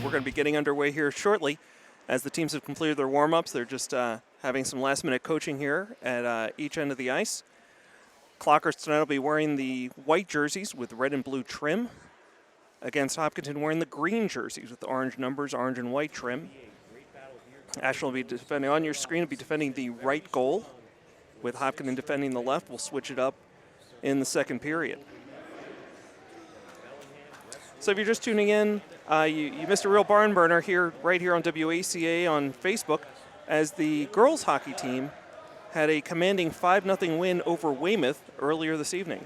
we're going to be getting underway here shortly. As the teams have completed their warm-ups, they're just having some last-minute coaching here at each end of the ice. Clockers tonight will be wearing the white jerseys with red and blue trim, against Hopkinton wearing the green jerseys with the orange numbers, orange and white trim. Ashland will be defending, on your screen, will be defending the right goal, with Hopkinton defending the left. We'll switch it up in the second period. So if you're just tuning in, you missed a real barn burner here, right here on WACA on Facebook, as the girls hockey team had a commanding 5-0 win over Weymouth earlier this evening.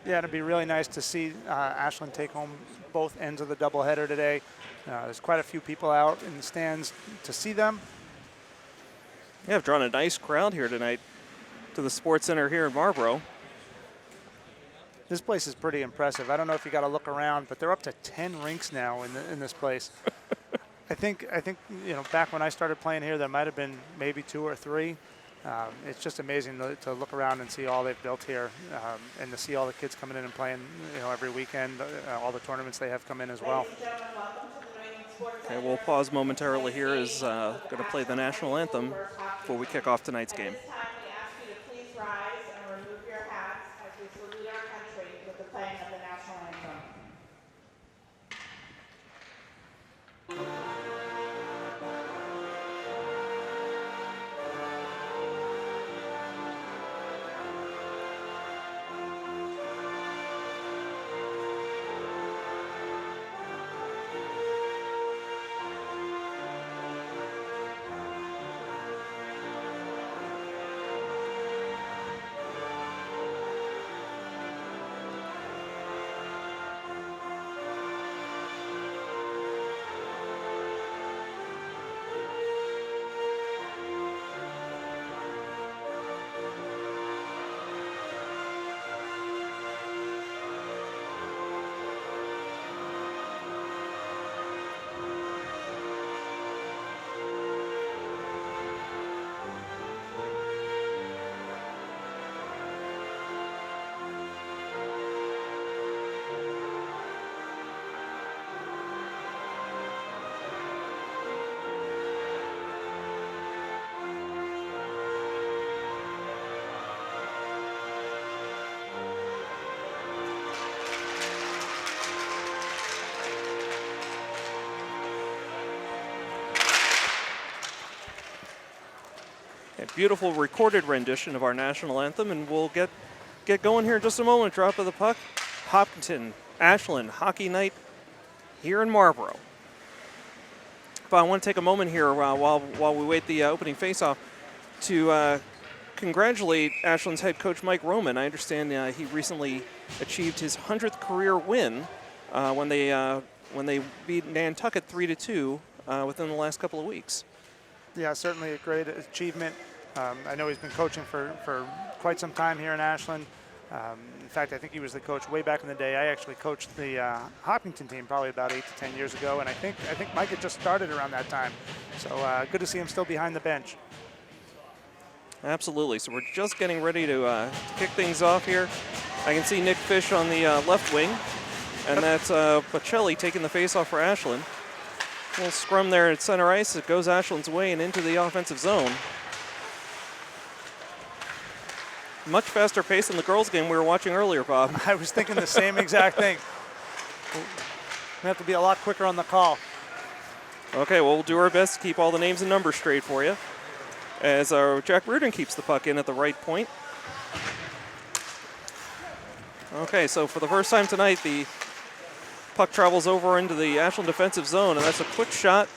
Yeah, it'd be really nice to see Ashland take home both ends of the doubleheader today. There's quite a few people out in the stands to see them. Yeah, I've drawn a nice crowd here tonight to the Sports Center here in Marlboro. This place is pretty impressive. I don't know if you got to look around, but they're up to 10 rinks now in this place. I think back when I started playing here, there might have been maybe 2 or 3. It's just amazing to look around and see all they've built here, and to see all the kids coming in and playing, every weekend, all the tournaments they have come in as well. Okay, we'll pause momentarily here as going to play the national anthem before we kick off tonight's game. A beautiful recorded rendition of our national anthem, and we'll get going here in just a moment. Drop of the puck. Hopkinton, Ashland, hockey night here in Marlboro. But I want to take a moment here while we wait the opening faceoff to congratulate Ashland's head coach Mike Roman. I understand he recently achieved his 100th career win when they beat Nantucket 3-2 within the last couple of weeks. Yeah, certainly a great achievement. I know he's been coaching for quite some time here in Ashland. In fact, I think he was the coach way back in the day. I actually coached the Hopkinton team probably about 8 to 10 years ago, and I think Mike had just started around that time. So good to see him still behind the bench. Absolutely. So we're just getting ready to kick things off here. I can see Nick Fish on the left wing, and that's Pacelli taking the faceoff for Ashland. A little scrum there at center ice. It goes Ashland's way and into the offensive zone. Much faster pace than the girls' game we were watching earlier, Bob. I was thinking the same exact thing. We have to be a lot quicker on the call. Okay, well, we'll do our best to keep all the names and numbers straight for you. As our Jack Reardon keeps the puck in at the right point. Okay, so for the first time tonight, the puck travels over into the Ashland defensive zone, and that's a quick shot.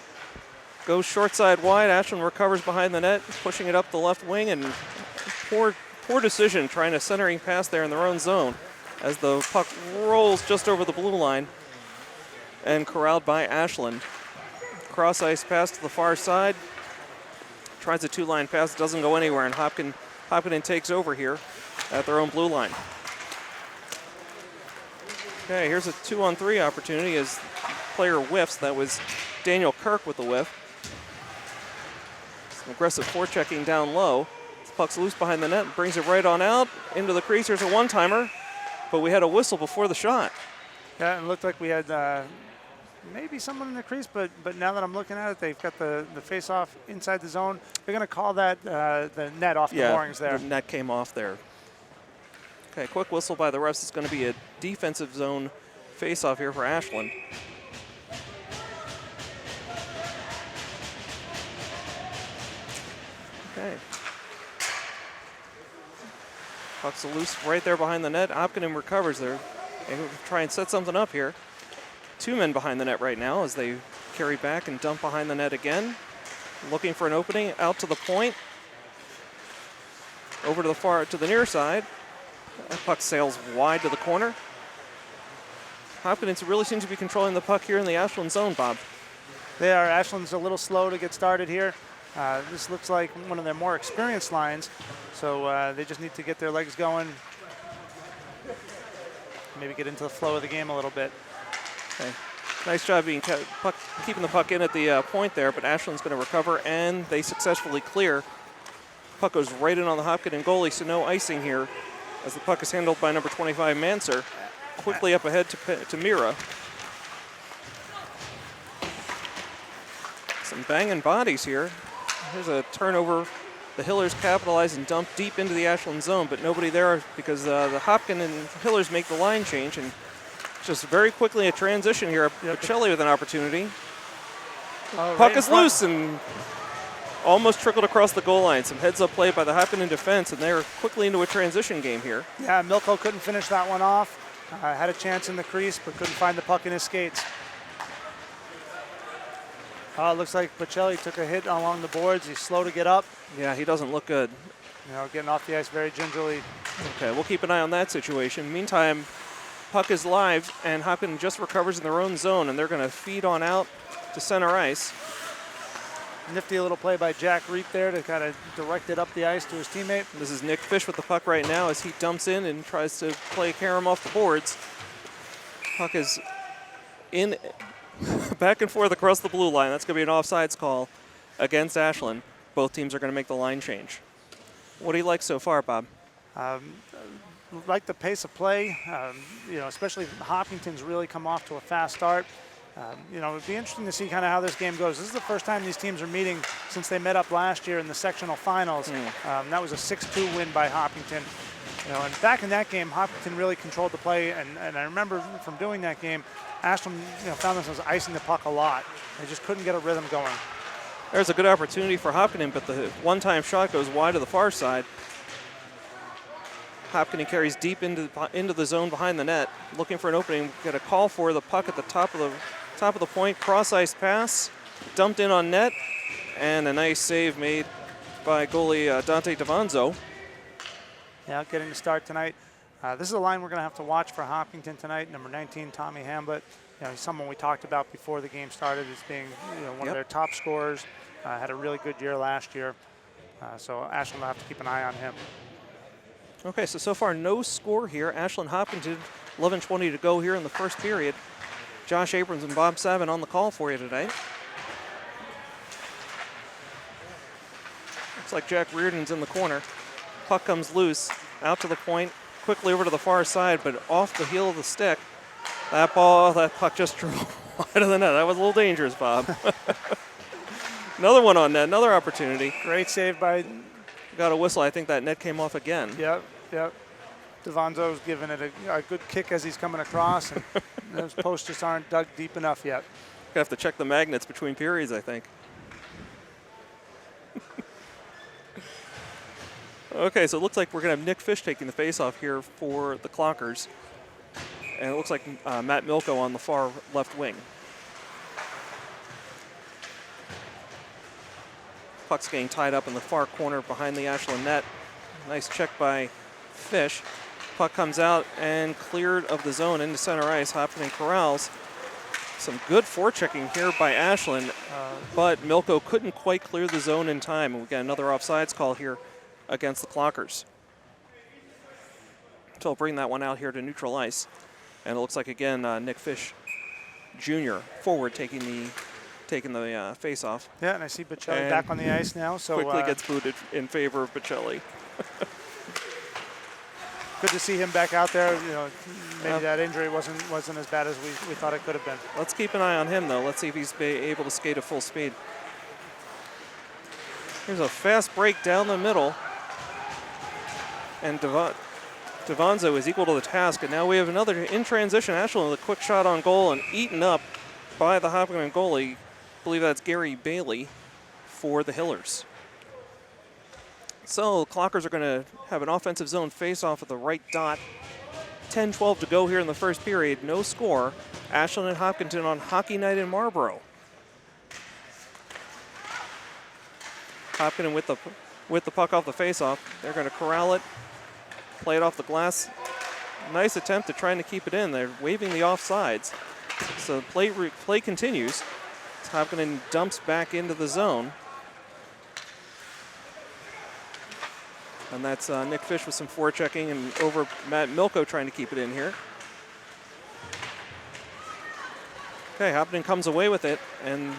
Goes short side wide. Ashland recovers behind the net, pushing it up the left wing, and poor decision trying a centering pass there in their own zone as the puck rolls just over the blue line and corralled by Ashland. Cross ice pass to the far side. Tries a two-line pass, doesn't go anywhere, and Hopkinton takes over here at their own blue line. Okay, here's a 2-on-3 opportunity as player whiffs. That was Daniel Kirk with the whiff. Some aggressive forechecking down low. The puck's loose behind the net and brings it right on out into the crease. Here's a one-timer, but we had a whistle before the shot. Yeah, it looked like we had maybe someone in the crease, but now that I'm looking at it, they've got the face-off inside the zone. They're going to call that the net off the moorings there. The net came off there. Okay, quick whistle by the refs. It's going to be a defensive zone face-off here for Ashland. Okay. Puck's loose right there behind the net. Hopkinton recovers there. They try and set something up here. 2 men behind the net right now as they carry back and dump behind the net again. Looking for an opening out to the point. Over to the near side. That puck sails wide to the corner. Hopkins really seems to be controlling the puck here in the Ashland zone, Bob. They are. Ashland's a little slow to get started here. This looks like one of their more experienced lines, so they just need to get their legs going. Maybe get into the flow of the game a little bit. Okay. Nice job keeping the puck in at the point there, but Ashland's going to recover, and they successfully clear. Puck goes right in on the Hopkinton goalie, so no icing here as the puck is handled by number 25, Manser. Quickly up ahead to Mira. Some banging bodies here. Here's a turnover. The Hillers capitalize and dump deep into the Ashland zone, but nobody there because the Hopkins and Hillers make the line change, and just very quickly a transition here. Bocelli with an opportunity. Puck is loose and almost trickled across the goal line. Some heads-up play by the Hopkinton defense, and they're quickly into a transition game here. Yeah, Milko couldn't finish that one off. Had a chance in the crease, but couldn't find the puck in his skates. It looks like Bocelli took a hit along the boards. He's slow to get up. Yeah, he doesn't look good. Getting off the ice very gingerly. Okay, we'll keep an eye on that situation. Meantime, puck is live, and Hopkins just recovers in their own zone, and they're going to feed on out to center ice. Nifty little play by Jack Reep there to kind of direct it up the ice to his teammate. This is Nick Fish with the puck right now as he dumps in and tries to play Karam off the boards. Puck is in back and forth across the blue line. That's going to be an offsides call against Ashland. Both teams are going to make the line change. What do you like so far, Bob? Like the pace of play. Especially Hopkinton's really come off to a fast start. It'd be interesting to see kind of how this game goes. This is the first time these teams are meeting since they met up last year in the sectional finals. That was a 6-2 win by Hopkinton. And back in that game, Hopkinton really controlled the play. And I remember from doing that game, Ashland found themselves icing the puck a lot. They just couldn't get a rhythm going. There's a good opportunity for Hopkinton, but the one-time shot goes wide to the far side. Hopkinton carries deep into the zone behind the net, looking for an opening. Get a call for the puck at the top of the point. Cross-ice pass, dumped in on net, and a nice save made by goalie Dante Davanzo. Yeah, getting the start tonight. This is a line we're going to have to watch for Hopkinton tonight. Number 19, Tommy Hamblett. He's someone we talked about before the game started as being one of their top scorers. Had a really good year last year. So Ashland will have to keep an eye on him. Okay, so far no score here. Ashland Hopkinton, 11:20 to go here in the first period. Josh Abrams and Bob Savin on the call for you today. Looks like Jack Reardon's in the corner. Puck comes loose, out to the point, quickly over to the far side, but off the heel of the stick. That puck just drove wide of the net. That was a little dangerous, Bob. Another one on net, another opportunity. Great save by... Got a whistle. I think that net came off again. Yep. Davanzo's giving it a good kick as he's coming across, and those posts just aren't dug deep enough yet. Have to check the magnets between periods, I think. Okay, so it looks like we're going to have Nick Fish taking the faceoff here for the Clockers. And it looks like Matt Milko on the far left wing. Puck's getting tied up in the far corner behind the Ashland net. Nice check by Fish. Puck comes out and cleared of the zone into center ice. Hopkinton corrals. Some good forechecking here by Ashland, but Milko couldn't quite clear the zone in time. And we got another offsides call here against the Clockers. So I'll bring that one out here to neutral ice. And it looks like, again, Nick Fish Jr. forward taking the face-off. Yeah, and I see Bocelli back on the ice now. So quickly gets booted in favor of Bocelli. good to see him back out there. You know, maybe that injury wasn't as bad as we thought it could have been. Let's keep an eye on him, though. Let's see if he's able to skate at full speed. Here's a fast break down the middle. And Devanzo is equal to the task. And now we have another in transition. Ashland with a quick shot on goal and eaten up by the Hopkinton goalie. I believe that's Gary Bailey for the Hillers. So Clockers are going to have an offensive zone face-off at the right dot. 10-12 to go here in the first period. No score. Ashland and Hopkinton on Hockey Night in Marlboro. Hopkinton with the puck off the face-off. They're going to corral it, play it off the glass. Nice attempt at trying to keep it in. They're waving the offsides. So play continues. Hopkinton dumps back into the zone. And that's Nick Fish with some forechecking and over Matt Milko trying to keep it in here. Okay, Hopkinton comes away with it, and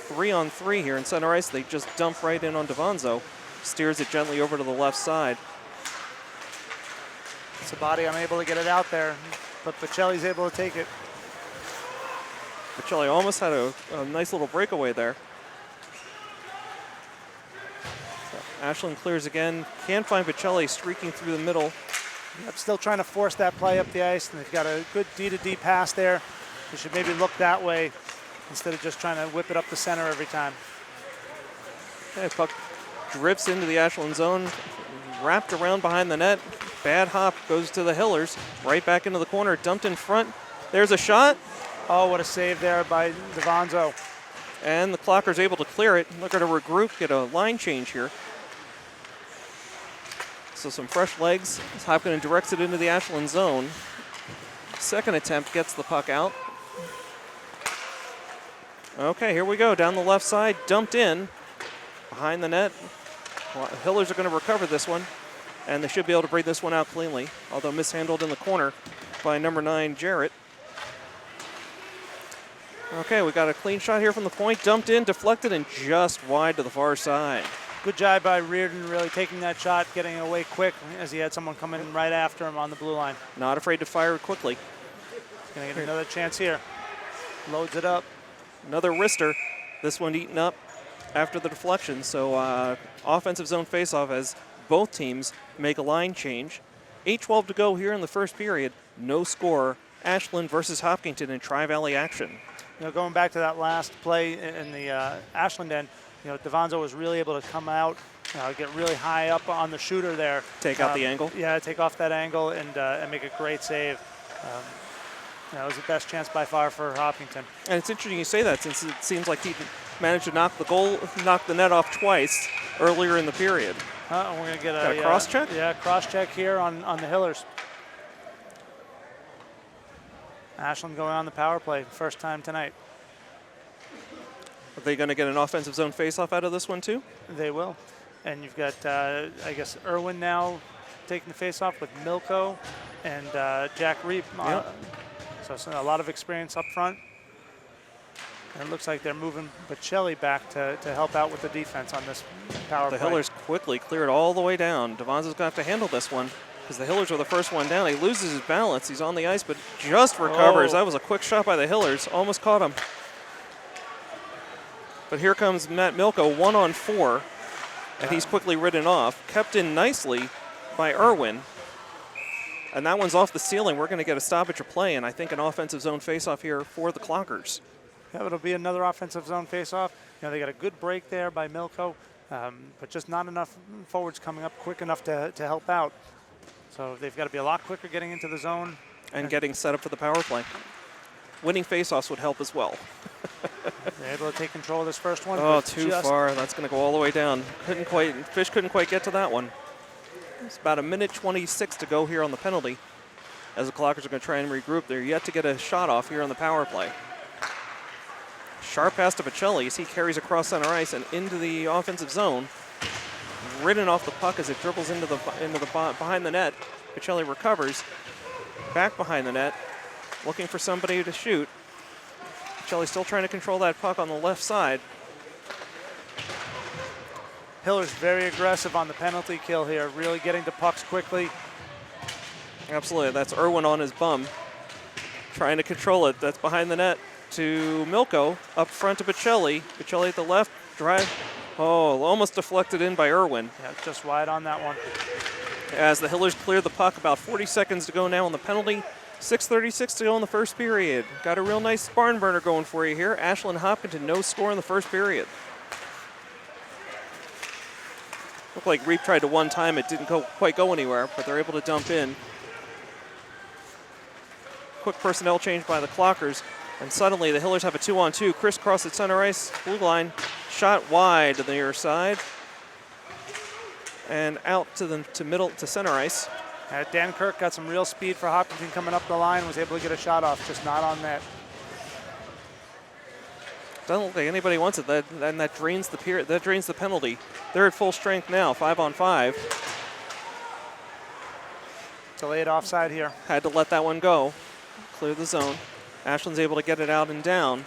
3-on-3 here in center ice. They just dump right in on Devanzo. Steers it gently over to the left side. Sabati unable to get it out there, but Bocelli's able to take it. Bocelli almost had a nice little breakaway there. So Ashland clears again. Can't find Bocelli streaking through the middle. Yep, still trying to force that play up the ice, and they've got a good D-to-D pass there. They should maybe look that way instead of just trying to whip it up the center every time. Okay, puck drifts into the Ashland zone, wrapped around behind the net. Bad hop goes to the Hillers, right back into the corner, dumped in front. There's a shot. Oh, what a save there by Devanzo. And the Clocker's able to clear it. Look at a regroup, get a line change here. So some fresh legs. Hopkinton directs it into the Ashland zone. Second attempt gets the puck out. Okay, here we go. Down the left side, dumped in. Behind the net. Well, Hillers are going to recover this one. And they should be able to bring this one out cleanly. Although mishandled in the corner by number 9, Jarrett. Okay, we got a clean shot here from the point. Dumped in, deflected, and just wide to the far side. Good job by Reardon really taking that shot, getting away quick as he had someone come in right after him on the blue line. Not afraid to fire it quickly. Gonna get another chance here. Loads it up. Another wrister. This one eaten up after the deflection. So offensive zone faceoff as both teams make a line change. 8:12 to go here in the first period. No score. Ashland versus Hopkinton in Tri-Valley action. You know, going back to that last play in the Ashland end, you know, Devanzo was really able to come out, get really high up on the shooter there. Take out the angle? Yeah, take off that angle and make a great save. That was the best chance by far for Hopkinton. And it's interesting you say that, since it seems like he managed to knock the net off twice earlier in the period. We're going to get a cross check? Yeah, cross check here on the Hillers. Ashland going on the power play, first time tonight. Are they going to get an offensive zone faceoff out of this one too? They will. And you've got, I guess, Irwin now taking the faceoff with Milko and Jack Reap. Yep. So a lot of experience up front. And it looks like they're moving Bocelli back to help out with the defense on this power play. The Hillers quickly cleared all the way down. Devanzo's going to have to handle this one because the Hillers are the first one down. He loses his balance. He's on the ice, but just recovers. That was a quick shot by the Hillers. Almost caught him. But here comes Matt Milko, 1-on-4, and he's quickly ridden off. Kept in nicely by Irwin. And that one's off the ceiling. We're going to get a stoppage of play, and I think an offensive zone faceoff here for the Clockers. Yeah, it'll be another offensive zone faceoff. You know, they got a good break there by Milko, but just not enough forwards coming up quick enough to help out. So they've got to be a lot quicker getting into the zone. And getting set up for the power play. Winning faceoffs would help as well. They're able to take control of this first one. Oh, too far. That's going to go all the way down. Fish couldn't quite get to that one. It's about 1:26 to go here on the penalty. As the Clockers are going to try and regroup, they're yet to get a shot off here on the power play. Sharp pass to Bocelli as he carries across center ice and into the offensive zone. Ridden off the puck as it dribbles into the behind the net. Bocelli recovers. Back behind the net, looking for somebody to shoot. Bocelli still trying to control that puck on the left side. Hiller's very aggressive on the penalty kill here, really getting to pucks quickly. Absolutely. That's Irwin on his bum, trying to control it. That's behind the net to Milko. Up front to Bocelli. Bocelli at the left. Drive. Oh, almost deflected in by Irwin. Yeah, just wide on that one. As the Hillers clear the puck, about 40 seconds to go now on the penalty. 6:36 to go in the first period. Got a real nice barn burner going for you here. Ashland Hopkinton, no score in the first period. Looked like Reap tried to one time. It didn't quite go anywhere, but they're able to dump in. Quick personnel change by the Clockers, and suddenly the Hillers have a 2-on-2. Crisscross at center ice, blue line, shot wide to the near side, and out to center ice. Dan Kirk got some real speed for Hopkinton coming up the line, was able to get a shot off, just not on net. Doesn't look like anybody wants it. That drains the period. That drains the penalty. They're at full strength now, 5-on-5. Delayed offside here. Had to let that one go. Clear the zone. Ashland's able to get it out and down.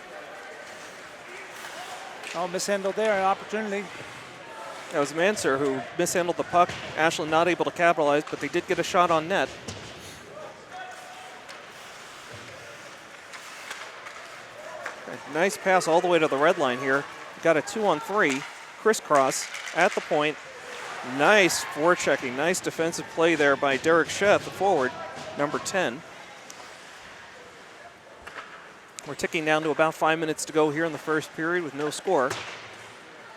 Oh, mishandled there, an opportunity. That was Manser who mishandled the puck. Ashland not able to capitalize, but they did get a shot on net. A nice pass all the way to the red line here. Got a 2-on-3. Crisscross at the point. Nice forechecking. Nice defensive play there by Derek Sheff, the forward, number 10. We're ticking down to about 5 minutes to go here in the first period with no score,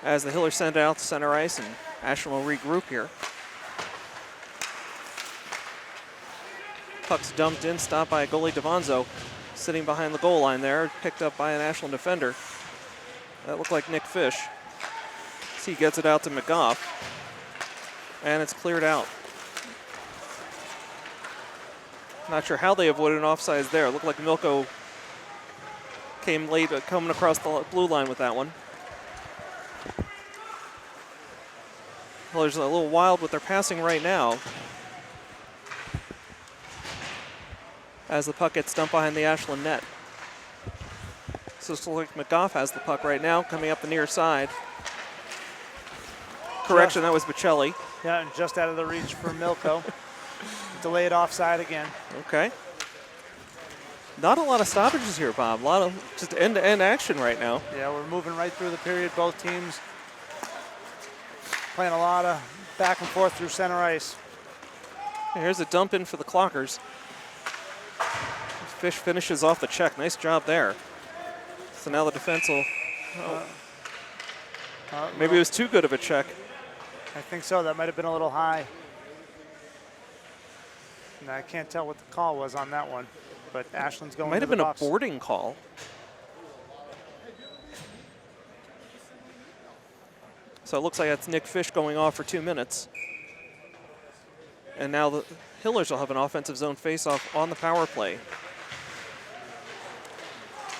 as the Hillers send it out to center ice, and Ashland will regroup here. Puck's dumped in, stopped by goalie Devanzo, sitting behind the goal line there, picked up by an Ashland defender. That looked like Nick Fish. So he gets it out to McGough, and it's cleared out. Not sure how they avoided an offsides there. It looked like Milko came late, coming across the blue line with that one. Hillers a little wild with their passing right now, as the puck gets dumped behind the Ashland net. So it's like McGough has the puck right now, coming up the near side. Correction, that was Bocelli. Yeah, and just out of the reach for Milko. Delayed offside again. Okay. Not a lot of stoppages here, Bob. A lot of just end-to-end action right now. Yeah, we're moving right through the period. Both teams playing a lot of back and forth through center ice. Here's a dump in for the Clockers. Fish finishes off the check. Nice job there. So now the defense will... maybe it was too good of a check. I think so. That might have been a little high. And I can't tell what the call was on that one, but Ashland's going Might have to the been box. a boarding call. So it looks like that's Nick Fish going off for 2 minutes. And now the Hillers will have an offensive zone face-off on the power play.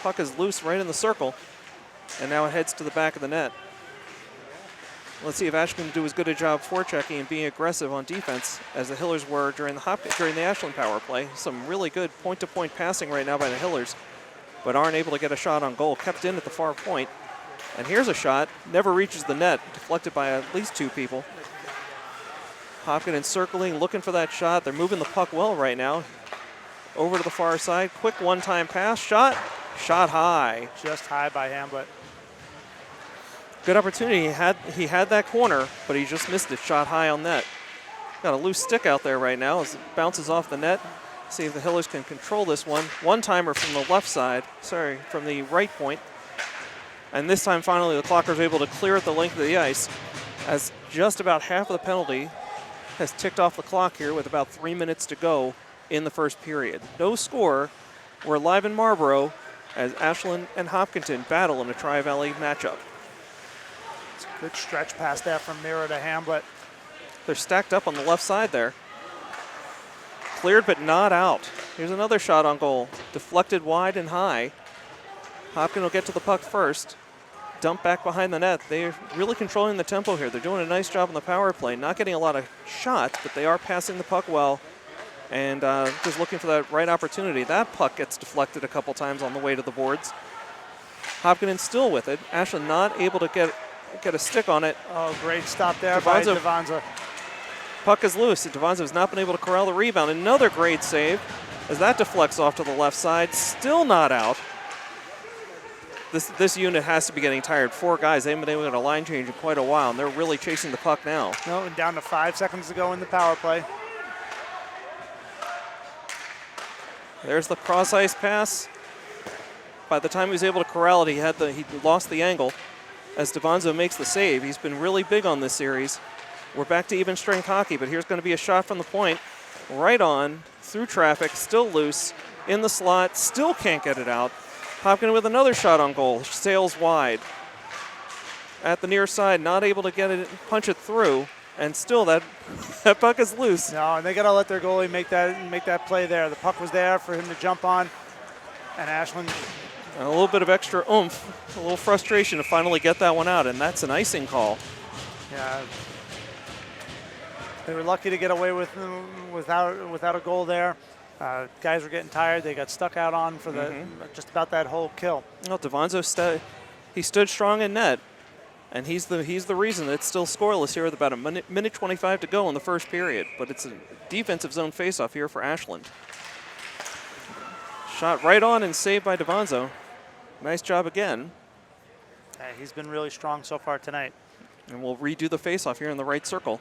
Puck is loose right in the circle, and now it heads to the back of the net. Let's see if Ashland can do as good a job forechecking and being aggressive on defense as the Hillers were during the Ashland power play. Some really good point-to-point passing right now by the Hillers, but aren't able to get a shot on goal. Kept in at the far point. And here's a shot, never reaches the net, deflected by at least 2 people. Hopkinton circling, looking for that shot. They're moving the puck well right now. Over to the far side, quick one-time pass, shot high. Just high by Hamblett. Good opportunity, he had that corner, but he just missed it, shot high on net. Got a loose stick out there right now as it bounces off the net. See if the Hillers can control this one. One-timer from the left side, from the right point. And this time, finally, the Clockers are able to clear at the length of the ice, as just about half of the penalty has ticked off the clock here with about 3 minutes to go in the first period. No score. We're live in Marlboro as Ashland and Hopkinton battle in a Tri-Valley matchup. It's a good stretch pass there from Mira to Hamblett. They're stacked up on the left side there. Cleared but not out. Here's another shot on goal. Deflected wide and high. Hopkins will get to the puck first. Dump back behind the net. They're really controlling the tempo here. They're doing a nice job on the power play. Not getting a lot of shots, but they are passing the puck well and just looking for that right opportunity. That puck gets deflected a couple times on the way to the boards. Hopkins still with it. Ashland not able to get a stick on it. Oh, great stop there by Devanza. Puck is loose. Devonzo's not been able to corral the rebound. Another great save as that deflects off to the left side. Still not out. This unit has to be getting tired. 4 guys, they haven't been able to get a line change in quite a while, and they're really chasing the puck now. No, and down to 5 seconds to go in the power play. There's the cross ice pass. By the time he was able to corral it, he lost the angle. As Devonzo makes the save, he's been really big on this series. We're back to even strength hockey, but here's going to be a shot from the point. Right on, through traffic, still loose, in the slot, still can't get it out. Hopkinton with another shot on goal, sails wide. At the near side, not able to get it, punch it through, and still that puck is loose. No, and they got to let their goalie make that play there. The puck was there for him to jump on, and Ashland. A little bit of extra oomph, a little frustration to finally get that one out, and that's an icing call. Yeah. They were lucky to get away without a goal there. Guys were getting tired. They got stuck out on for just about that whole kill. Well, Devonzo he stood strong in net, and he's the reason it's still scoreless here with about a minute 25 to go in the first period. But it's a defensive zone faceoff here for Ashland. Shot right on and saved by Devonzo. Nice job again. He's been really strong so far tonight. And we'll redo the faceoff here in the right circle.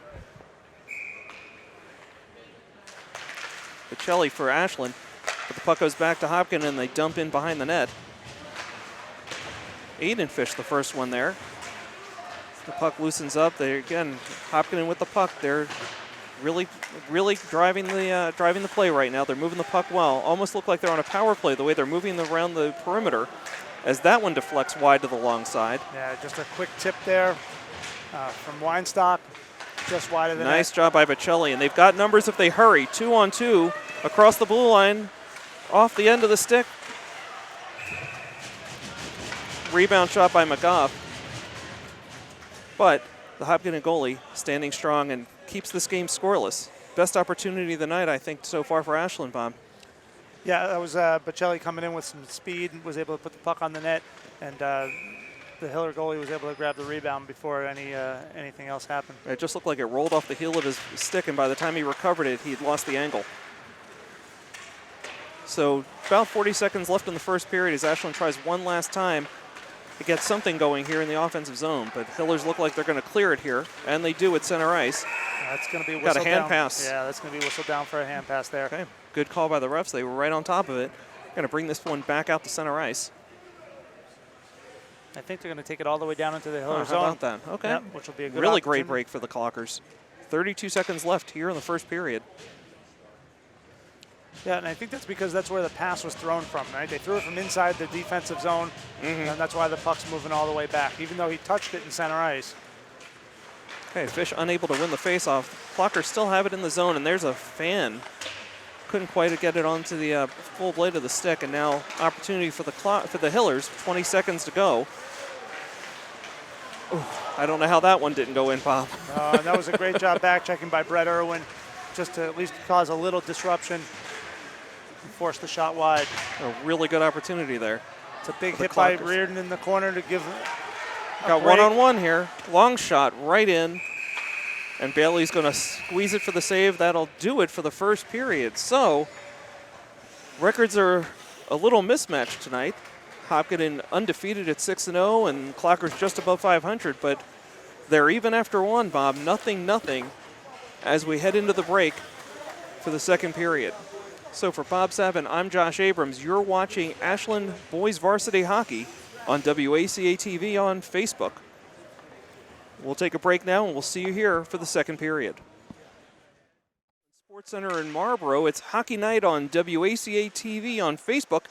Bocelli for Ashland, but the puck goes back to Hopkins and they dump in behind the net. Aiden fished the first one there. The puck loosens up. Hopkins with the puck. They're really driving the play right now. They're moving the puck well. Almost look like they're on a power play the way they're moving around the perimeter as that one deflects wide to the long side. Yeah, just a quick tip there from Weinstock. Just wide of the net. Nice job by Bocelli, and they've got numbers if they hurry. 2-on-2 across the blue line, off the end of the stick. Rebound shot by McGough. But the Hopkinton goalie standing strong and keeps this game scoreless. Best opportunity of the night, I think, so far for Ashland, Bob. Yeah, that was Bocelli coming in with some speed, was able to put the puck on the net, and the Hiller goalie was able to grab the rebound before anything else happened. It just looked like it rolled off the heel of his stick, and by the time he recovered it, he'd lost the angle. So about 40 seconds left in the first period as Ashland tries one last time to get something going here in the offensive zone. But Hillers look like they're going to clear it here, and they do at center ice. That's going to be whistled down. Got a hand pass. Yeah, that's going to be whistled down for a hand pass there. Okay, good call by the refs. They were right on top of it. Going to bring this one back out to center ice. I think they're going to take it all the way down into the Hiller zone. How about that? Okay. Yep, which will be a good really great break for the Clockers. 32 seconds left here in the first period. Yeah, and I think that's because that's where the pass was thrown from, right? They threw it from inside the defensive zone, and that's why the puck's moving all the way back, even though he touched it in center ice. Okay, Fish unable to win the faceoff. Clockers still have it in the zone, and there's a fan. Couldn't quite get it onto the full blade of the stick, and now opportunity for the Hillers. 20 seconds to go. Ooh, I don't know how that one didn't go in, Bob. That was a great job back checking by Brett Irwin, just to at least cause a little disruption and force the shot wide. A really good opportunity there. It's a big hit by Reardon in the corner to give. Got one-on-one here. Long shot right in. And Bailey's going to squeeze it for the save. That'll do it for the first period. So, records are a little mismatched tonight. Hopkinton undefeated at 6-0, and Clockers just above 500. But they're even after one, Bob. Nothing as we head into the break for the second period. So for Bob Savin, I'm Josh Abrams. You're watching Ashland Boys Varsity Hockey on WACA-TV on Facebook. We'll take a break now, and we'll see you here for the second period. Sports Center in Marlboro, it's Hockey Night on WACA-TV on Facebook.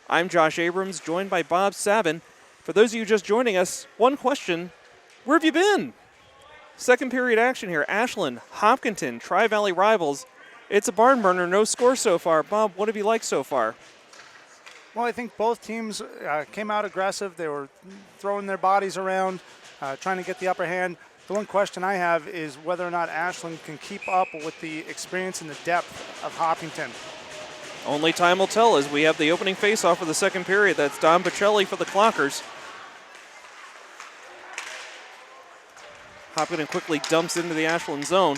I'm Josh Abrams, joined by Bob Savin. For those of you just joining us, one question, where have you been? Second period action here. Ashland, Hopkinton, Tri-Valley rivals. It's a barn burner, no score so far. Bob, what have you liked so far? Well, I think both teams came out aggressive. They were throwing their bodies around, trying to get the upper hand. The one question I have is whether or not Ashland can keep up with the experience and the depth of Hopkinton. Only time will tell as we have the opening faceoff for the second period. That's Don Bocelli for the Clockers. Hopkinton quickly dumps into the Ashland zone.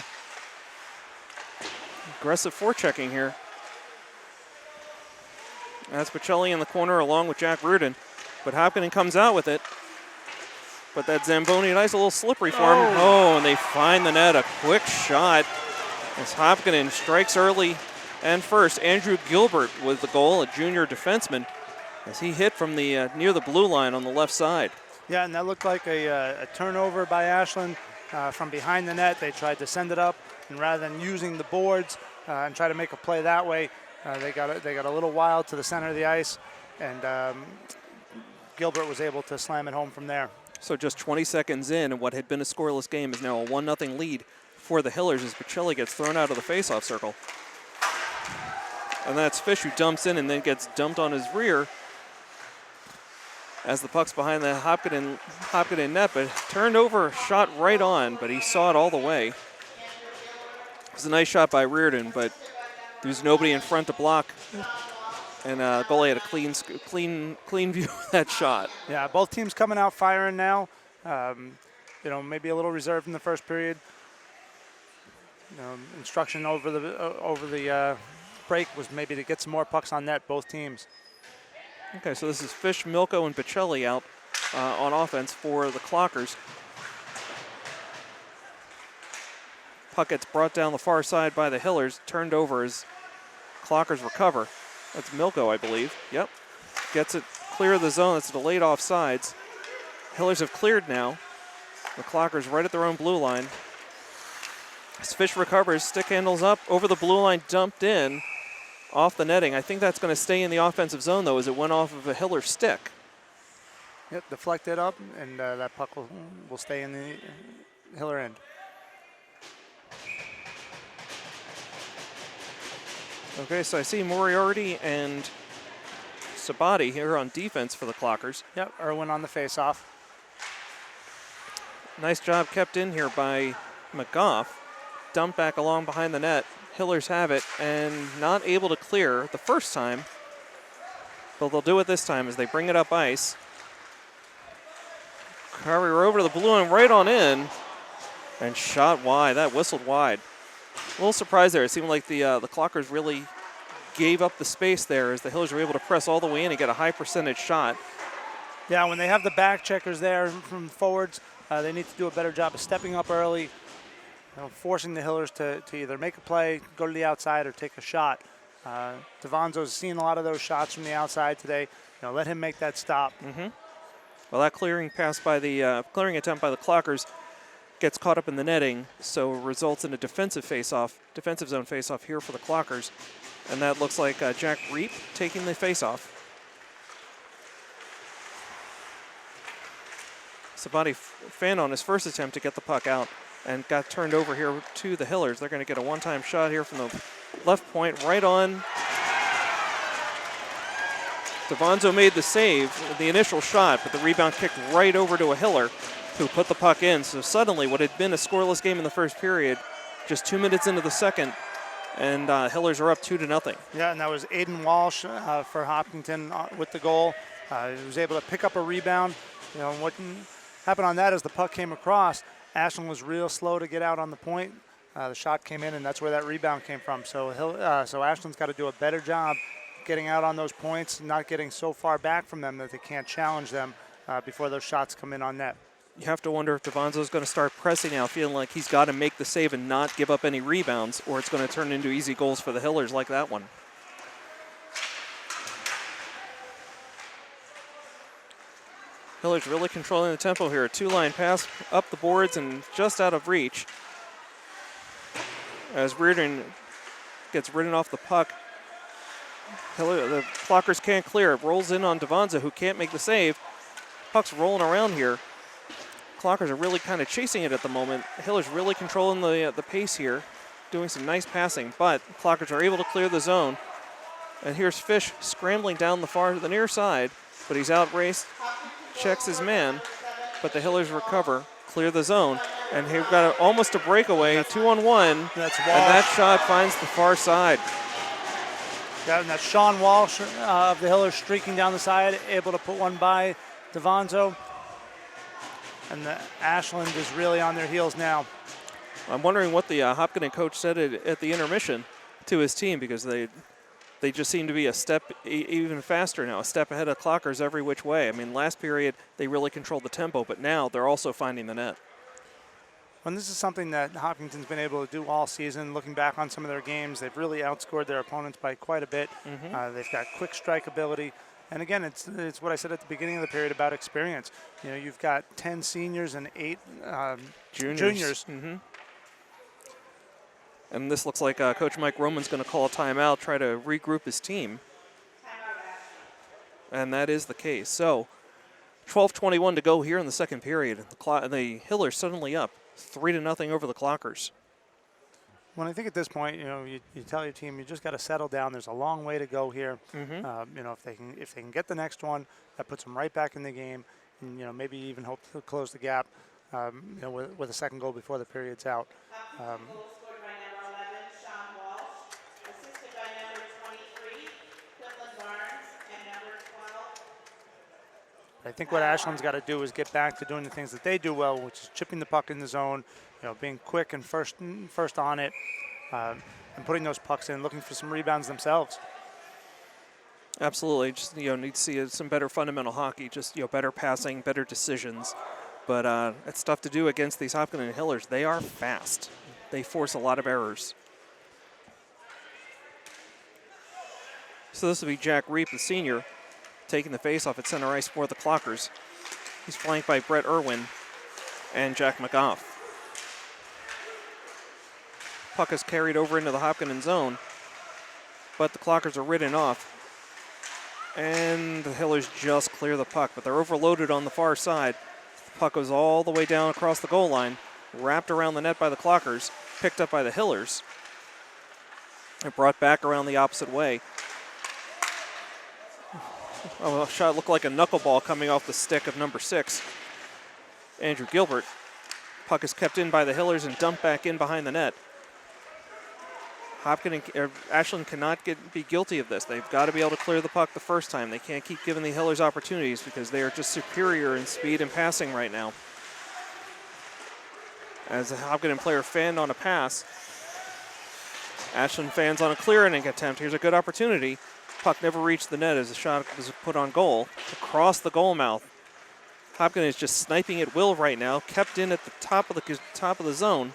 aggressive forechecking here. That's Pacelli in the corner along with Jack Reardon. But Hopkinton comes out with it. But that Zamboni nice, a little slippery for him. Oh, and they find the net. A quick shot as Hopkinton strikes early and first. Andrew Gilbert with the goal, a junior defenseman, as he hit from the near the blue line on the left side. Yeah, and that looked like a turnover by Ashland from behind the net. They tried to send it up, and rather than using the boards and try to make a play that way, they got a little wild to the center of the ice, and Gilbert was able to slam it home from there. So just 20 seconds in, and what had been a scoreless game is now a 1-0 lead for the Hillers as Pacelli gets thrown out of the faceoff circle. And that's Fish who dumps in and then gets dumped on his rear as the puck's behind the Hopkinton net, but turned over, shot right on, but he saw it all the way. It was a nice shot by Reardon, but there was nobody in front to block. And goalie had a clean view of that shot. Yeah, both teams coming out firing now. Maybe a little reserved in the first period. Instruction over the break was maybe to get some more pucks on net, both teams. Okay, so this is Fish, Milko, and Pacelli out on offense for the Clockers. Puck gets brought down the far side by the Hillers, turned over as Clockers recover. That's Milko, I believe. Yep. Gets it clear of the zone. That's delayed offsides. Hillers have cleared now. The Clockers right at their own blue line. As Fish recovers, stick handles up, over the blue line, dumped in, off the netting. I think that's going to stay in the offensive zone, though, as it went off of a Hiller stick. Yep, deflected up, and that puck will stay in the Hiller end. Okay, so I see Moriarty and Sabati here on defense for the Clockers. Yep, Irwin on the faceoff. Nice job kept in here by McGough. Dumped back along behind the net. Hillers have it and not able to clear the first time, but they'll do it this time as they bring it up ice. Carrier over to the blue line, right on in, and shot wide. That whistled wide. A little surprise there. It seemed like the Clockers really gave up the space there as the Hillers were able to press all the way in and get a high percentage shot. Yeah, when they have the back checkers there from forwards, they need to do a better job of stepping up early, forcing the Hillers to either make a play, go to the outside, or take a shot. Devonzo's seen a lot of those shots from the outside today. Let him make that stop. Mm-hmm. Well, that clearing attempt by the Clockers gets caught up in the netting, so results in a defensive zone face-off here for the Clockers. And that looks like Jack Reap taking the face-off. Sabati fanned on his first attempt to get the puck out and got turned over here to the Hillers. They're going to get a one-time shot here from the left point, right on. Devonzo made the save, the initial shot, but the rebound kicked right over to a Hiller who put the puck in. So suddenly what had been a scoreless game in the first period, just 2 minutes into the second, and Hillers are up 2-0. Yeah, and that was Aiden Walsh for Hopkinton with the goal. He was able to pick up a rebound. What happened on that is the puck came across. Ashland was real slow to get out on the point. The shot came in, and that's where that rebound came from. So Ashland's got to do a better job getting out on those points, not getting so far back from them that they can't challenge them before those shots come in on net. You have to wonder if Devonzo's going to start pressing now, feeling like he's got to make the save and not give up any rebounds, or it's going to turn into easy goals for the Hillers like that one. Hillers really controlling the tempo here. A two-line pass up the boards and just out of reach. As Reardon gets ridden off the puck, the Clockers can't clear. It rolls in on Devonzo, who can't make the save. Puck's rolling around here. Clockers are really kind of chasing it at the moment. Hillers really controlling the pace here, doing some nice passing, but Clockers are able to clear the zone. And here's Fish scrambling down the near side, but he's outraced, checks his man, but the Hillers recover, clear the zone, and he's got almost a breakaway, 2-on-1, that's Walsh. And that shot finds the far side. Yeah, and that's Sean Walsh of the Hillers streaking down the side, able to put one by Devonzo. And the Ashland is really on their heels now. I'm wondering what the Hopkinton coach said at the intermission, to his team because they just seem to be a step even faster now, a step ahead of clockers every which way. I mean, last period they really controlled the tempo, but now they're also finding the net. And this is something that Hopkinton's been able to do all season. Looking back on some of their games, they've really outscored their opponents by quite a bit. They've got quick strike ability. And again, it's what I said at the beginning of the period about experience. You know, you've got 10 seniors and 8 juniors. And this looks like Coach Mike Roman's going to call a timeout, try to regroup his team. And that is the case. So 12:21 to go here in the second period. The Hillers suddenly up 3-0 over the Clockers. Well, I think at this point, you know, you tell your team you just got to settle down. There's a long way to go here. You know, if they can get the next one, that puts them right back in the game, and you know maybe even hope to close the gap. You know, with a second goal before the period's out. I think what Ashland's got to do is get back to doing the things that they do well, which is chipping the puck in the zone, you know, being quick and first on it, and putting those pucks in, looking for some rebounds themselves. Absolutely, just need to see some better fundamental hockey, just better passing, better decisions. But it's tough to do against these Hopkinton Hillers. They are fast. They force a lot of errors. So this will be Jack Reap, the senior, taking the faceoff at center ice for the Clockers. He's flanked by Brett Irwin and Jack McGough. Puck is carried over into the Hopkinton zone, but the Clockers are ridden off. And the Hillers just clear the puck, but they're overloaded on the far side. The puck goes all the way down across the goal line, wrapped around the net by the Clockers, picked up by the Hillers, and brought back around the opposite way. Oh, a shot looked like a knuckleball coming off the stick of number 6, Andrew Gilbert. Puck is kept in by the Hillers and dumped back in behind the net. Ashland cannot be guilty of this. They've got to be able to clear the puck the first time. They can't keep giving the Hillers opportunities because they are just superior in speed and passing right now. As a Hopkinton player fanned on a pass, Ashland fans on a clearing attempt. Here's a good opportunity. Puck never reached the net as the shot was put on goal across the goal mouth. Hopkinton is just sniping at will right now, kept in at the top of the zone,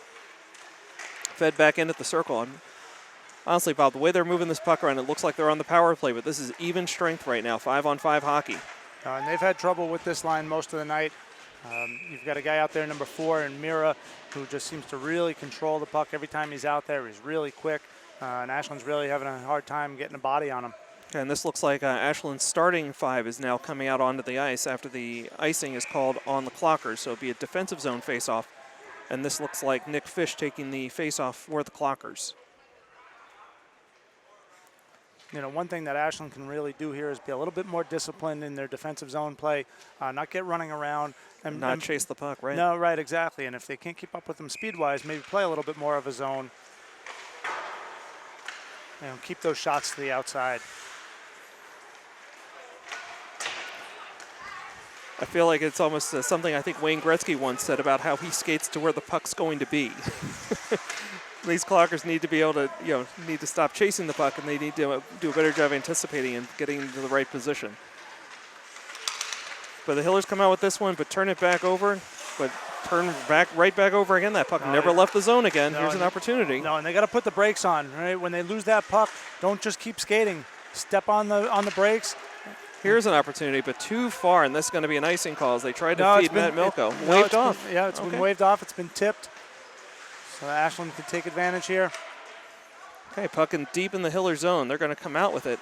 fed back in at the circle. And honestly, Bob, the way they're moving this puck around, it looks like they're on the power play, but this is even strength right now, 5-on-5 hockey. And they've had trouble with this line most of the night. You've got a guy out there, number 4, in Mira, who just seems to really control the puck every time he's out there. He's really quick, and Ashland's really having a hard time getting a body on him. And this looks like Ashland's starting 5 is now coming out onto the ice after the icing is called on the Clockers, so it'll be a defensive zone faceoff. And this looks like Nick Fish taking the faceoff for the Clockers. You know, one thing that Ashland can really do here is be a little bit more disciplined in their defensive zone play, not get running around. And not chase the puck, right? No, right, exactly. And if they can't keep up with them speed-wise, maybe play a little bit more of a zone. You know, keep those shots to the outside. I feel like it's almost something I think Wayne Gretzky once said about how he skates to where the puck's going to be. These Clockers need to be able to, need to stop chasing the puck, and they need to do a better job anticipating and getting into the right position. But the Hillers come out with this one, but turn it back over, but turn right back over again. That puck never left the zone again. Here's an opportunity. No, and they got to put the brakes on, right? When they lose that puck, don't just keep skating. Step on the brakes. Here's an opportunity, but too far, and this is going to be an icing call as they tried to feed Matt Milko. Waved off. It's been waved off. It's been tipped. So Ashland can take advantage here. Okay, puck in deep in the Hiller zone. They're going to come out with it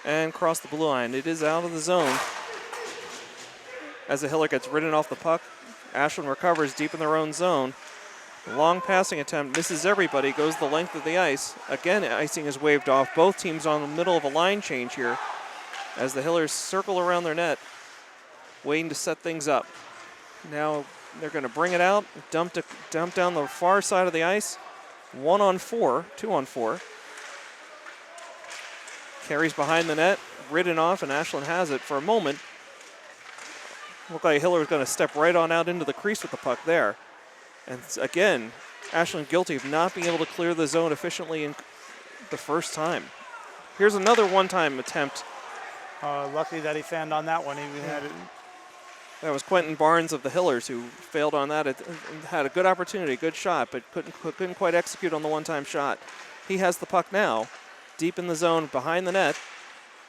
and cross the blue line. It is out of the zone. As the Hiller gets ridden off the puck, Ashland recovers deep in their own zone. Long passing attempt, misses everybody, goes the length of the ice. Again, icing is waved off. Both teams on the middle of a line change here as the Hillers circle around their net, waiting to set things up. Now they're going to bring it out, dump down the far side of the ice. 1-on-4, 2-on-4. Carries behind the net, ridden off, and Ashland has it for a moment. Looked like Hiller was going to step right on out into the crease with the puck there. And again, Ashland guilty of not being able to clear the zone efficiently and the first time. Here's another one-time attempt. Lucky that he fanned on that one. He had it. That was Quentin Barnes of the Hillers who failed on that. It had a good opportunity, good shot, but couldn't quite execute on the one-time shot. He has the puck now, deep in the zone behind the net.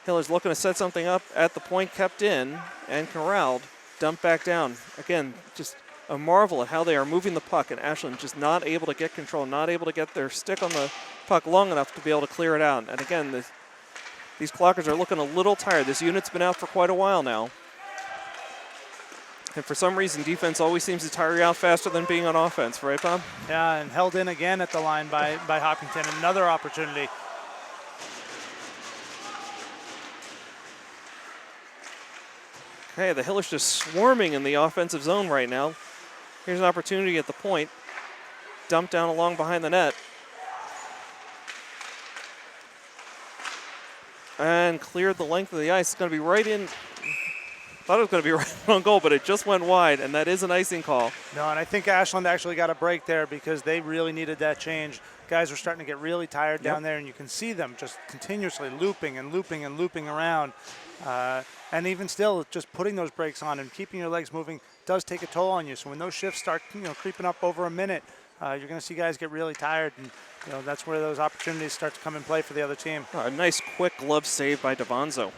Hillers looking to set something up at the point, kept in and corralled, dumped back down. Again, just a marvel at how they are moving the puck, and Ashland just not able to get control, not able to get their stick on the puck long enough to be able to clear it out. And again, these Clockers are looking a little tired. This unit's been out for quite a while now. And for some reason, defense always seems to tire you out faster than being on offense, right, Bob? Yeah, and held in again at the line by Hopkinton. Another opportunity. Okay, the Hillers just swarming in the offensive zone right now. Here's an opportunity at the point. Dumped down along behind the net. And cleared the length of the ice. It's going to be right in. Thought it was going to be right on goal, but it just went wide, and that is an icing call. No, and I think Ashland actually got a break there because they really needed that change. Guys were starting to get really tired down there, and you can see them just continuously looping and looping and looping around. And even still, just putting those brakes on and keeping your legs moving does take a toll on you. So when those shifts start, creeping up over a minute, you're going to see guys get really tired, and that's where those opportunities start to come in play for the other team. A nice quick glove save by Davanzo.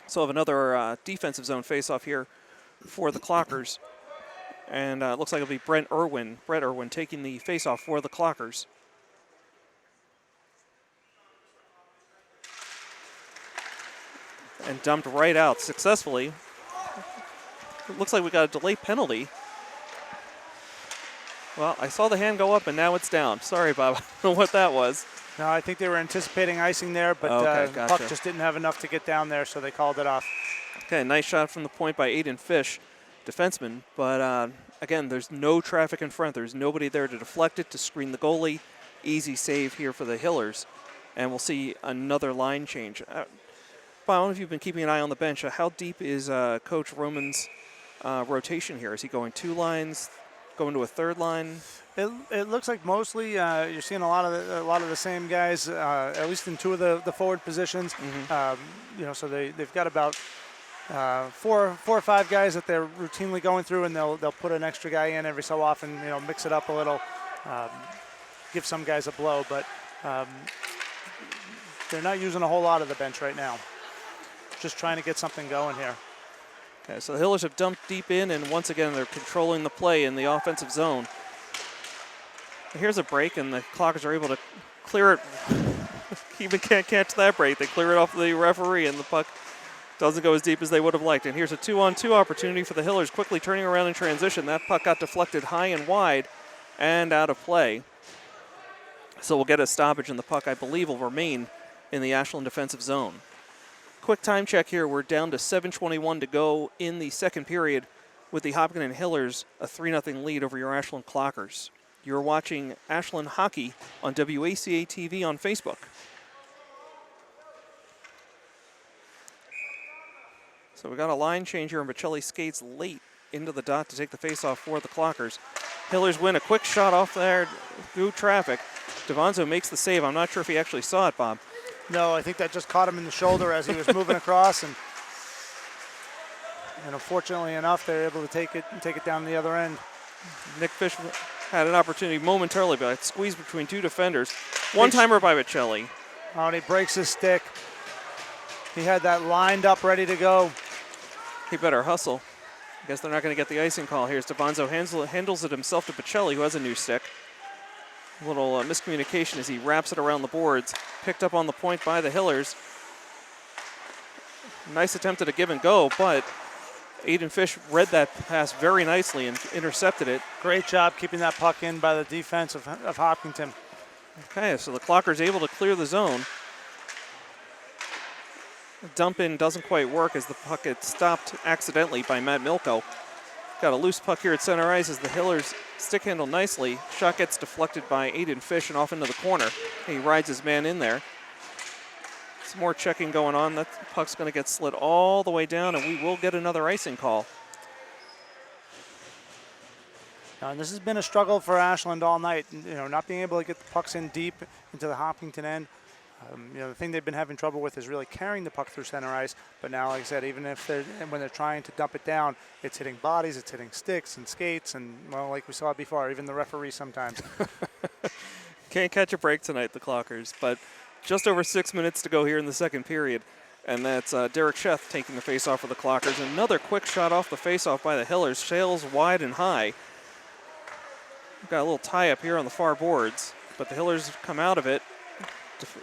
So have another defensive zone face-off here for the Clockers. And it looks like it'll be Brett Irwin taking the face-off for the Clockers. And dumped right out successfully. It looks like we got a delay penalty. Well, I saw the hand go up and now it's down. Sorry, Bob. I don't know what that was. No, I think they were anticipating icing there, but the puck just didn't have enough to get down there, so they called it off. Okay, nice shot from the point by Aiden Fish, defenseman. But again, there's no traffic in front. There's nobody there to deflect it, to screen the goalie. Easy save here for the Hillers. And we'll see another line change. Bob, I don't know if you've been keeping an eye on the bench. How deep is Coach Roman's rotation here? Is he going two lines, going to a third line? It looks like mostly you're seeing a lot of the same guys, at least in two of the forward positions. Mm-hmm. So they've got about four or five guys that they're routinely going through, and they'll put an extra guy in every so often. Mix it up a little, give some guys a blow, but they're not using a whole lot of the bench right now. Just trying to get something going here. Okay, so the Hillers have dumped deep in, and once again they're controlling the play in the offensive zone. Here's a break, and the Clockers are able to clear it. Even can't catch that break. They clear it off the referee, and the puck doesn't go as deep as they would have liked. And here's a 2-on-2 opportunity for the Hillers, quickly turning around in transition. That puck got deflected high and wide and out of play. So we'll get a stoppage, and the puck, I believe, will remain in the Ashland defensive zone. Quick time check here. We're down to 7:21 to go in the second period with the Hopkinton Hillers a 3-0 lead over your Ashland Clockers. You're watching Ashland Hockey on WACA-TV on Facebook. So we got a line change here, and Bocelli skates late into the dot to take the faceoff for the Clockers. Hillers win a quick shot off there through traffic. Davanzo makes the save. I'm not sure if he actually saw it, Bob. No, I think that just caught him in the shoulder as he was moving across, and unfortunately enough, they're able to take it down the other end. Nick Fish had an opportunity momentarily, but squeezed between two defenders. One-timer by Bocelli. Oh, and he breaks his stick. He had that lined up, ready to go. He better hustle. I guess they're not going to get the icing call. Here's Davanzo handles it himself to Bocelli, who has a new stick. A little miscommunication as he wraps it around the boards. Picked up on the point by the Hillers. Nice attempt at a give and go, but Aiden Fish read that pass very nicely and intercepted it. Great job keeping that puck in by the defense of Hopkinton. Okay, so the Clockers able to clear the zone. Dump in doesn't quite work as the puck gets stopped accidentally by Matt Milko. Got a loose puck here at center ice as the Hillers stick handle nicely. Shot gets deflected by Aiden Fish and off into the corner. He rides his man in there. Some more checking going on. That puck's going to get slid all the way down, and we will get another icing call. And this has been a struggle for Ashland all night. You know, not being able to get the pucks in deep into the Hopkinton end. You know, the thing they've been having trouble with is really carrying the puck through center ice. But now, like I said, even if when they're trying to dump it down, it's hitting bodies, it's hitting sticks and skates, and well, like we saw before, even the referee sometimes. Can't catch a break tonight, the Clockers. But just over 6 minutes to go here in the second period. And that's Derek Sheth taking the faceoff for the Clockers. Another quick shot off the faceoff by the Hillers. Sails wide and high. We've got a little tie up here on the far boards, but the Hillers come out of it.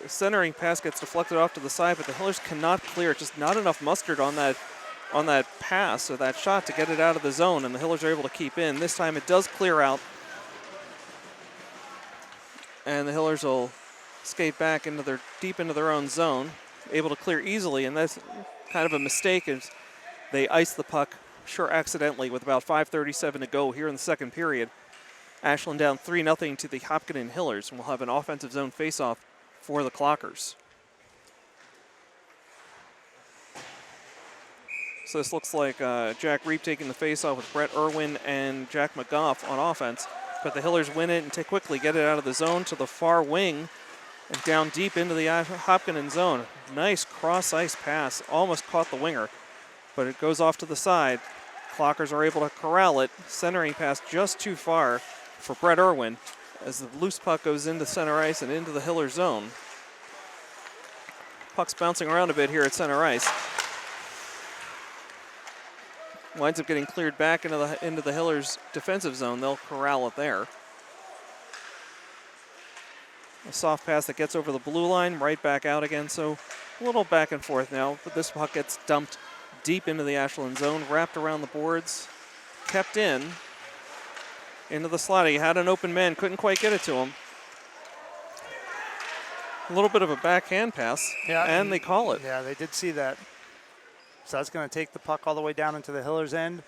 Centering pass gets deflected off to the side, but the Hillers cannot clear it. Just not enough mustard on that pass or that shot to get it out of the zone, and the Hillers are able to keep in. This time it does clear out, and the Hillers will skate back deep into their own zone, able to clear easily, and that's kind of a mistake as they ice the puck, sure accidentally, with about 5:37 to go here in the second period. Ashland down 3-0 to the Hopkinton Hillers, and we'll have an offensive zone faceoff for the Clockers. So this looks like Jack Reep taking the faceoff with Brett Irwin and Jack McGough on offense, but the Hillers win it and quickly get it out of the zone to the far wing and down deep into the Hopkinton zone. Nice cross-ice pass, almost caught the winger, but it goes off to the side. Clockers are able to corral it, centering pass just too far for Brett Irwin as the loose puck goes into center ice and into the Hiller zone. Puck's bouncing around a bit here at center ice. Winds up getting cleared back into the Hillers defensive zone. They'll corral it there. A soft pass that gets over the blue line, right back out again. So a little back and forth now, but this puck gets dumped deep into the Ashland zone, wrapped around the boards, kept into the slot. He had an open man, couldn't quite get it to him. A little bit of a backhand pass, and they call it. Yeah, they did see that. So that's going to take the puck all the way down into the Hillers end.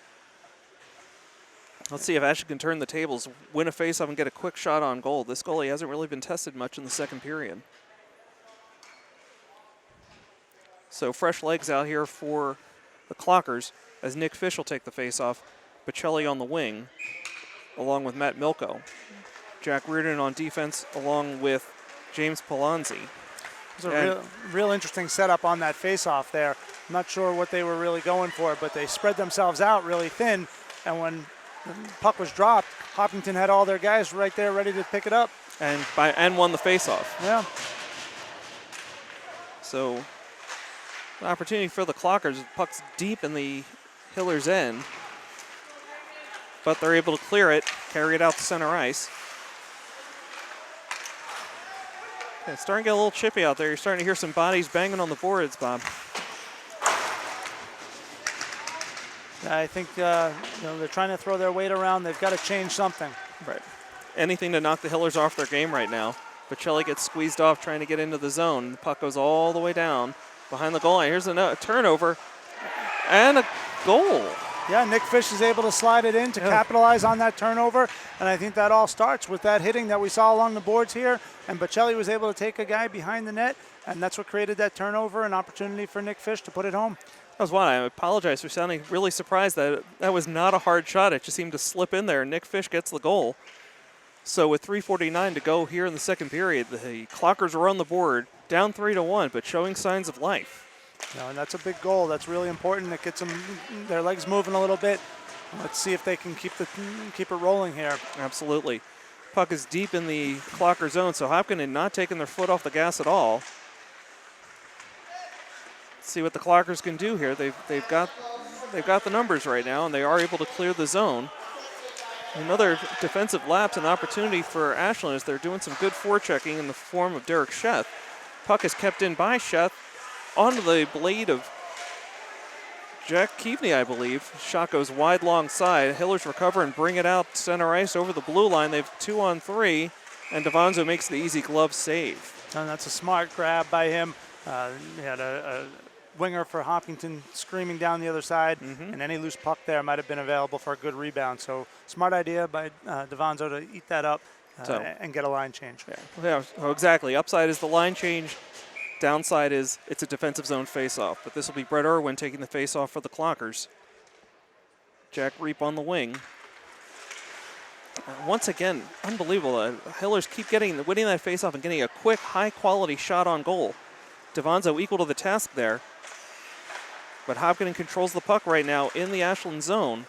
Let's see if Ashland can turn the tables, win a faceoff, and get a quick shot on goal. This goalie hasn't really been tested much in the second period. So fresh legs out here for the Clockers as Nick Fish will take the faceoff. Bocelli on the wing, along with Matt Milko. Jack Reardon on defense, along with James Palazzi. It was a real interesting setup on that faceoff there. I'm not sure what they were really going for, but they spread themselves out really thin, and when the puck was dropped, Hopkinton had all their guys right there ready to pick it up. And won the faceoff. Yeah. So an opportunity for the Clockers. Puck's deep in the Hillers' end, but they're able to clear it, carry it out to center ice. Okay, it's starting to get a little chippy out there. You're starting to hear some bodies banging on the boards, Bob. I think they're trying to throw their weight around. They've got to change something. Right. Anything to knock the Hillers off their game right now. Bocelli gets squeezed off trying to get into the zone. The puck goes all the way down behind the goal line. Here's a turnover and a goal. Yeah, Nick Fish is able to slide it in to capitalize on that turnover, and I think that all starts with that hitting that we saw along the boards here, and Bocelli was able to take a guy behind the net, and that's what created that turnover, an opportunity for Nick Fish to put it home. That was one. I apologize for sounding really surprised that was not a hard shot. It just seemed to slip in there, and Nick Fish gets the goal. So with 3:49 to go here in the second period, the Clockers are on the board, down 3-1, but showing signs of life. And that's a big goal. That's really important. It gets them their legs moving a little bit. Let's see if they can keep it rolling here. Absolutely. Puck is deep in the Clocker zone, so Hopkinton not taking their foot off the gas at all. Let's see what the Clockers can do here. They've got the numbers right now, and they are able to clear the zone. Another defensive lapse, an opportunity for Ashland as they're doing some good forechecking in the form of Derek Sheth. Puck is kept in by Sheth onto the blade of Jack Keaveney, I believe. Shot goes wide long side. Hillers recover and bring it out center ice over the blue line. They've 2-on-3, and Devonzo makes the easy glove save. And that's a smart grab by him. He had a winger for Hopkinton screaming down the other side, and any loose puck there might have been available for a good rebound. So smart idea by Devonzo to eat that up and get a line change. Yeah, exactly. Upside is the line change. Downside is it's a defensive zone faceoff, but this will be Brett Irwin taking the faceoff for the Clockers. Jack Reep on the wing. Once again, unbelievable. Hillers keep winning that faceoff and getting a quick, high-quality shot on goal. Devanzo equal to the task there. But Hopkinton controls the puck right now in the Ashland zone.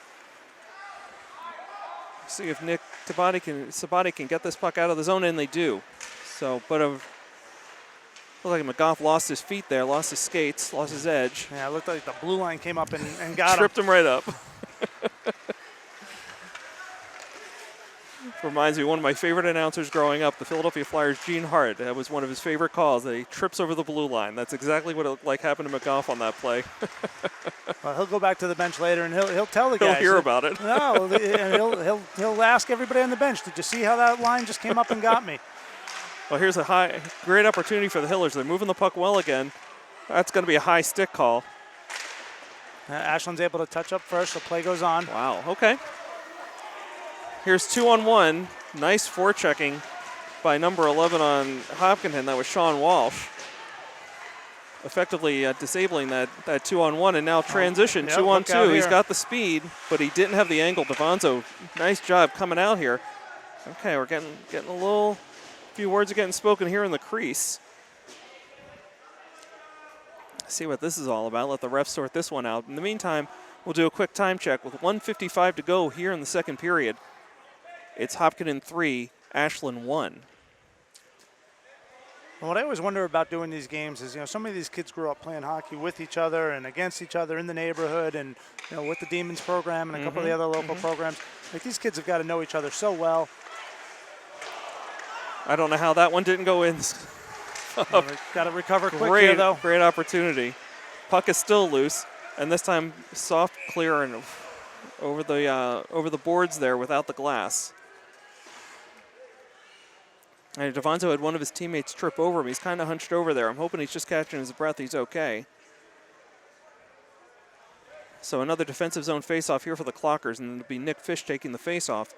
See if Nick Sabati can get this puck out of the zone, and they do. So, but looked like McGough lost his feet there, lost his skates, lost his edge. Yeah, it looked like the blue line came up and got Tripped him right up. Reminds me of one of my favorite announcers growing up, the Philadelphia Flyers' Gene Hart. That was one of his favorite calls, that he trips over the blue line. That's exactly what it looked like happened to McGough on that play. Well, he'll go back to the bench later and he'll tell the guys. He'll hear about it. No, and he'll ask everybody on the bench, did you see how that line just came up and got me? Well, here's a great opportunity for the Hillers. They're moving the puck well again. That's going to be a high stick call. Ashland's able to touch up first, the play goes on. Wow, okay. Here's 2-on-1. Nice forechecking by number 11 on Hopkinton. That was Sean Walsh. Effectively disabling that 2-on-1, and now transition, 2-on-2. He's got the speed, but he didn't have the angle. Devanzo, nice job coming out here. Okay, we're getting a few words are getting spoken here in the crease. See what this is all about. Let the refs sort this one out. In the meantime, we'll do a quick time check with 1:55 to go here in the second period. It's Hopkinton 3, Ashland 1. What I always wonder about doing these games is, so many of these kids grew up playing hockey with each other and against each other in the neighborhood, and with the Demons program and a couple of the other local programs. Like, these kids have got to know each other so well. I don't know how that one didn't go in. Got to recover quick here, though. Great opportunity. Puck is still loose, and this time soft clear and over the boards there without the glass. And Devanzo had one of his teammates trip over him. He's kind of hunched over there. I'm hoping he's just catching his breath. He's okay. So another defensive zone faceoff here for the Clockers, and it'll be Nick Fish taking the faceoff.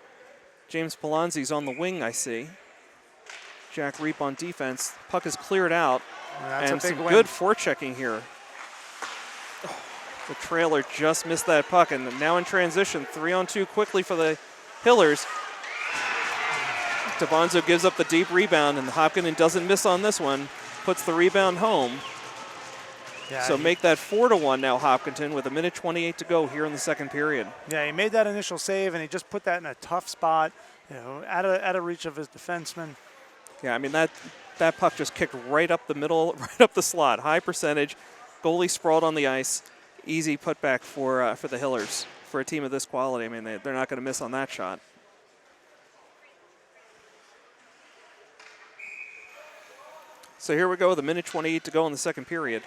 James Polanzi's on the wing, I see. Jack Reap on defense. Puck is cleared out. And some good forechecking here. Oh, the trailer just missed that puck, and now in transition, 3-on-2 quickly for the Hillers. Devanzo gives up the deep rebound, and Hopkinton doesn't miss on this one. Puts the rebound home. Yeah, so make that 4-1 now, Hopkinton, with 1:28 to go here in the second period. Yeah, he made that initial save, and he just put that in a tough spot, out of reach of his defenseman. Yeah, I mean, that puck just kicked right up the middle, right up the slot. High percentage, goalie sprawled on the ice. Easy putback for the Hillers. For a team of this quality, I mean, they're not going to miss on that shot. So here we go with 1:28 to go in the second period.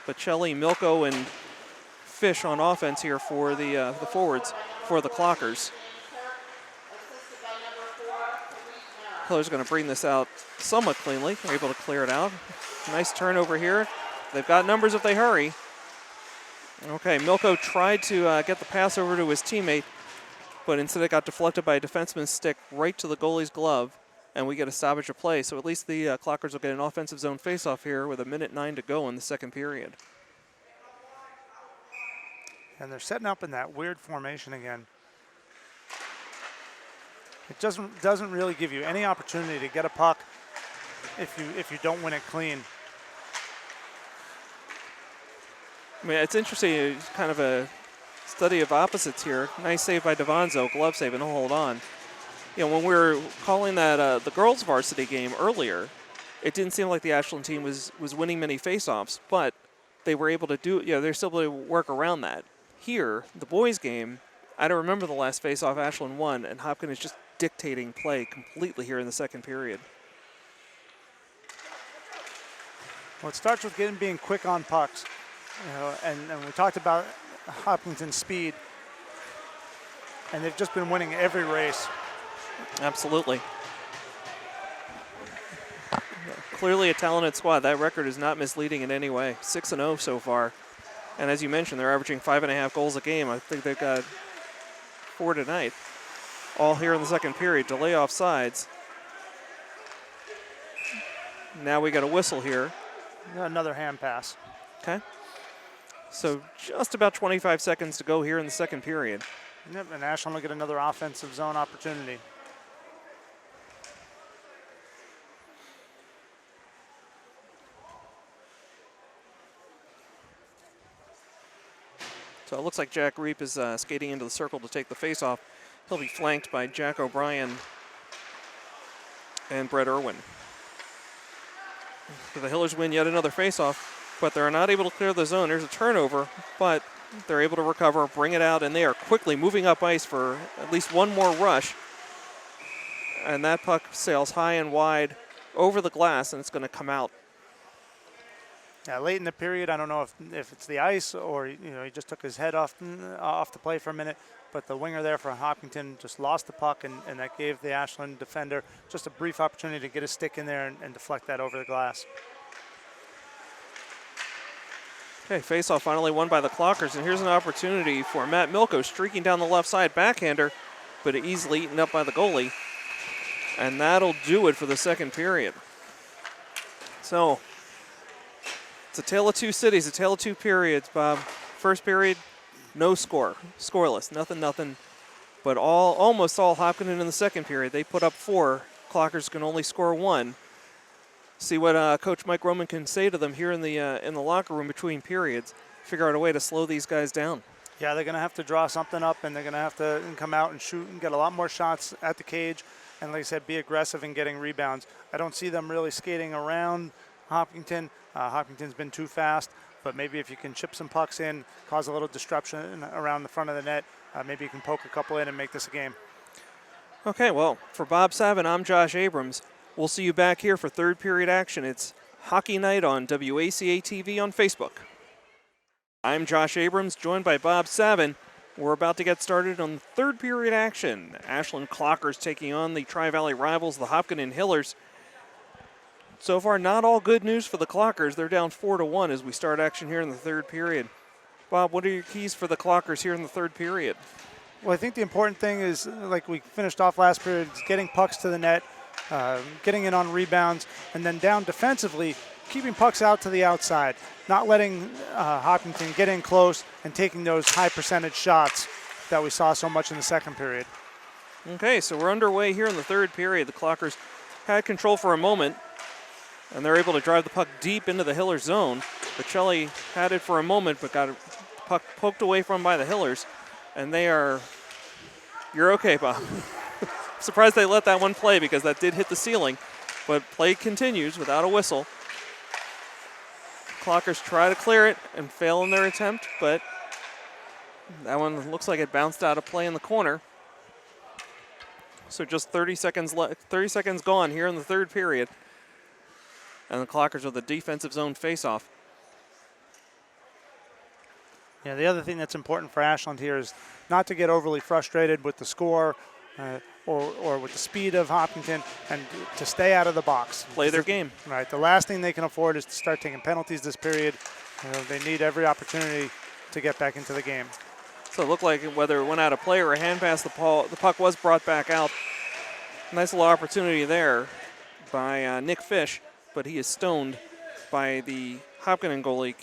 Bocelli, Milko, and Fish on offense here for the forwards for the Clockers. Hiller's going to bring this out somewhat cleanly. They're able to clear it out. Nice turnover here. They've got numbers if they hurry. Okay, Milko tried to get the pass over to his teammate, but instead it got deflected by a defenseman's stick right to the goalie's glove, and we get a stoppage of play. So at least the Clockers will get an offensive zone faceoff here with 1:09 to go in the second period. And they're setting up in that weird formation again. It doesn't really give you any opportunity to get a puck if you don't win it clean. I mean, it's interesting. It's kind of a study of opposites here. Nice save by Devanzo, glove save, and he'll hold on. When we were calling that the girls' varsity game earlier, it didn't seem like the Ashland team was winning many faceoffs, but they were able to do. They're still able to work around that. Here, the boys' game, I don't remember the last faceoff Ashland won, and Hopkins is just dictating play completely here in the second period. Well, it starts with being quick on pucks, and we talked about Hopkinton's speed, and they've just been winning every race. Absolutely. Clearly a talented squad. That record is not misleading in any way. 6-0 so far. And as you mentioned, they're averaging 5.5 goals a game. I think they've got 4 tonight. All here in the second period. Delay offsides. Now we got a whistle here. Another hand pass. Okay. So just about 25 seconds to go here in the second period. Yep, and Ashland will get another offensive zone opportunity. So it looks like Jack Reap is skating into the circle to take the face-off. He'll be flanked by Jack O'Brien and Brett Irwin. So the Hillers win yet another face-off, but they're not able to clear the zone. There's a turnover, but they're able to recover, bring it out, and they are quickly moving up ice for at least one more rush. And that puck sails high and wide over the glass, and it's going to come out. Yeah, late in the period, I don't know if it's the ice or he just took his head off the play for a minute, but the winger there for Hopkinton just lost the puck, and that gave the Ashland defender just a brief opportunity to get a stick in there and deflect that over the glass. Okay, face-off finally won by the Clockers, and here's an opportunity for Matt Milko streaking down the left side, backhander, but easily eaten up by the goalie. And that'll do it for the second period. So it's a tale of two cities, a tale of two periods, Bob. First period, no score, scoreless, nothing. But almost all Hopkinton in the second period. They put up 4. Clockers can only score 1. See what Coach Mike Roman can say to them here in the locker room between periods. Figure out a way to slow these guys down. Yeah, they're going to have to draw something up, and they're going to have to come out and shoot and get a lot more shots at the cage. And like I said, be aggressive in getting rebounds. I don't see them really skating around Hopkinton. Hopkinton's been too fast, but maybe if you can chip some pucks in, cause a little disruption around the front of the net, maybe you can poke a couple in and make this a game. Okay, well, for Bob Savin, I'm Josh Abrams. We'll see you back here for third period action. It's Hockey Night on WACA-TV on Facebook. I'm Josh Abrams, joined by Bob Savin. We're about to get started on third period action. Ashland Clockers taking on the Tri-Valley rivals, the Hopkinton Hillers. So far, not all good news for the Clockers. They're down 4-1 as we start action here in the third period. Bob, what are your keys for the Clockers here in the third period? Well, I think the important thing is, like we finished off last period, is getting pucks to the net, getting in on rebounds, and then down defensively, keeping pucks out to the outside, not letting Hopkinton get in close and taking those high percentage shots that we saw so much in the second period. Okay, so we're underway here in the third period. The Clockers had control for a moment, and they're able to drive the puck deep into the Hiller zone. Bocelli had it for a moment, but got a puck poked away from by the Hillers, and they are... You're okay, Bob. Surprised they let that one play because that did hit the ceiling, but play continues without a whistle. Clockers try to clear it and fail in their attempt, but that one looks like it bounced out of play in the corner. So just 30 seconds gone here in the third period. And the Clockers with a defensive zone faceoff. Yeah, the other thing that's important for Ashland here is not to get overly frustrated with the score or with the speed of Hopkinton, and to stay out of the box. Play their game. Right. The last thing they can afford is to start taking penalties this period. They need every opportunity to get back into the game. So it looked like whether it went out of play or a hand pass, the puck was brought back out. Nice little opportunity there by Nick Fish, but he is stoned by the Hopkinton goalie,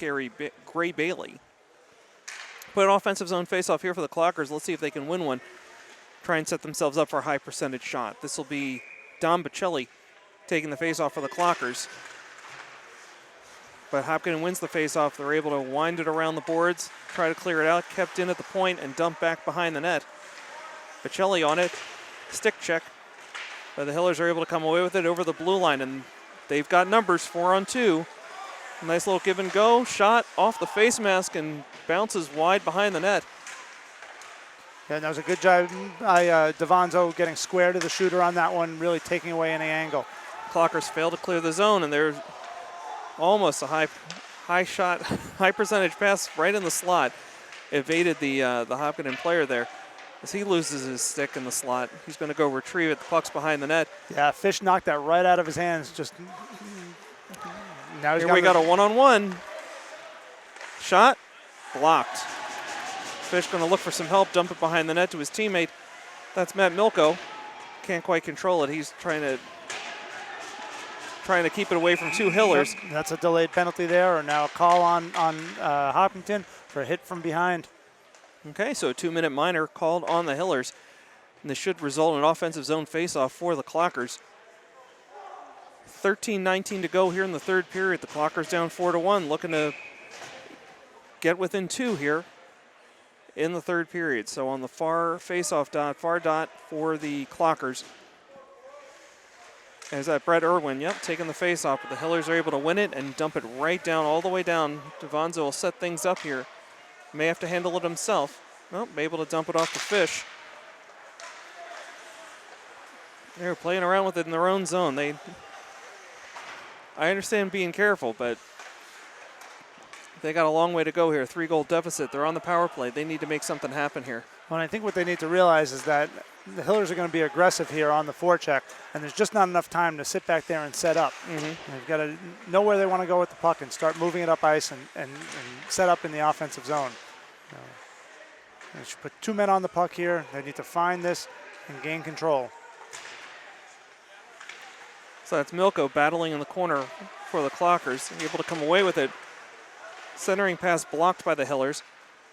Gray Bailey. Put an offensive zone faceoff here for the Clockers. Let's see if they can win one. Try and set themselves up for a high percentage shot. This will be Dom Bocelli taking the faceoff for the Clockers. But Hopkinton wins the faceoff. They're able to wind it around the boards, try to clear it out, kept in at the point, and dump back behind the net. Bocelli on it, stick check. But the Hillers are able to come away with it over the blue line, and they've got numbers 4-on-2. Nice little give and go, shot off the face mask and bounces wide behind the net. Yeah, that was a good job by Devonzo getting square to the shooter on that one, really taking away any angle. Clockers fail to clear the zone, and there's almost a high shot, high percentage pass right in the slot. Evaded the Hopkinton player there. As he loses his stick in the slot, he's going to go retrieve it. The puck's behind the net. Yeah, Fish knocked that right out of his hands. Just now he's here we got a one-on-one. Shot blocked. Fish going to look for some help, dump it behind the net to his teammate. That's Matt Milko. Can't quite control it. He's trying to keep it away from two Hillers. Yep, that's a delayed penalty there, or now a call on Hopkinton. for a hit from behind. Okay, so a 2-minute minor called on the Hillers. And this should result in an offensive zone faceoff for the Clockers. 13:19 to go here in the third period. The Clockers down 4-1, looking to get within 2 here in the third period. So on the far faceoff dot, far dot for the Clockers. As that Brett Irwin, taking the faceoff, but the Hillers are able to win it and dump it right down, all the way down. Devonzo will set things up here. May have to handle it himself. Nope, able to dump it off to Fish. They're playing around with it in their own zone. I understand being careful, but they got a long way to go here. 3-goal deficit. They're on the power play. They need to make something happen here. Well, I think what they need to realize is that the Hillers are going to be aggressive here on the forecheck, and there's just not enough time to sit back there and set up. They've got to know where they want to go with the puck and start moving it up ice and set up in the offensive zone. They should put 2 men on the puck here. They need to find this and gain control. So that's Milko battling in the corner for the Clockers, able to come away with it. Centering pass blocked by the Hillers.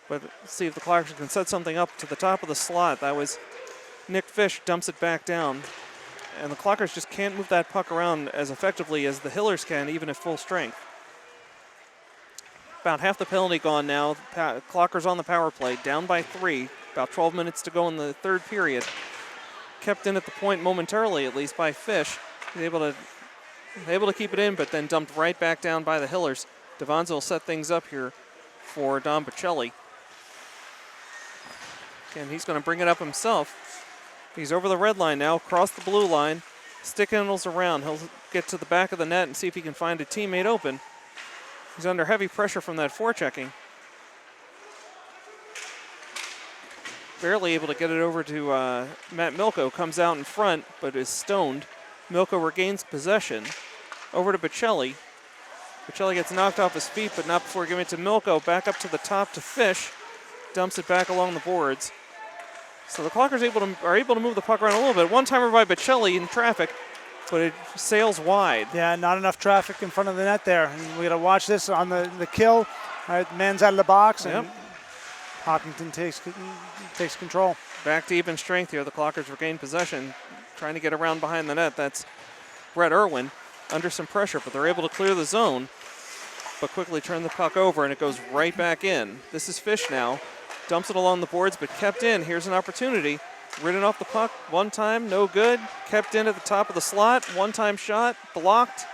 But let's see if the Clockers can set something up to the top of the slot. That was Nick Fish, dumps it back down. And the Clockers just can't move that puck around as effectively as the Hillers can, even at full strength. About half the penalty gone now. Clockers on the power play, down by 3. About 12 minutes to go in the third period. Kept in at the point momentarily, at least, by Fish. He's able to keep it in, but then dumped right back down by the Hillers. Devonzo will set things up here for Don Bocelli. And he's going to bring it up himself. He's over the red line now, across the blue line. Stick handles around. He'll get to the back of the net and see if he can find a teammate open. He's under heavy pressure from that forechecking. Barely able to get it over to Matt Milko. Comes out in front, but is stoned. Milko regains possession. Over to Bocelli. Bocelli gets knocked off his feet, but not before giving it to Milko. Back up to the top to Fish. Dumps it back along the boards. So the Clockers are able to move the puck around a little bit. One-timer by Bocelli in traffic, but it sails wide. Yeah, not enough traffic in front of the net there. And we got to watch this on the kill. All right, man's out of the box, and Hopkinton takes control. Back to even strength here. The Clockers regain possession, trying to get around behind the net. That's Brett Irwin under some pressure, but they're able to clear the zone, but quickly turn the puck over, and it goes right back in. This is Fish now. Dumps it along the boards, but kept in. Here's an opportunity. Ridden off the puck one time, no good. Kept in at the top of the slot. One-time shot, blocked.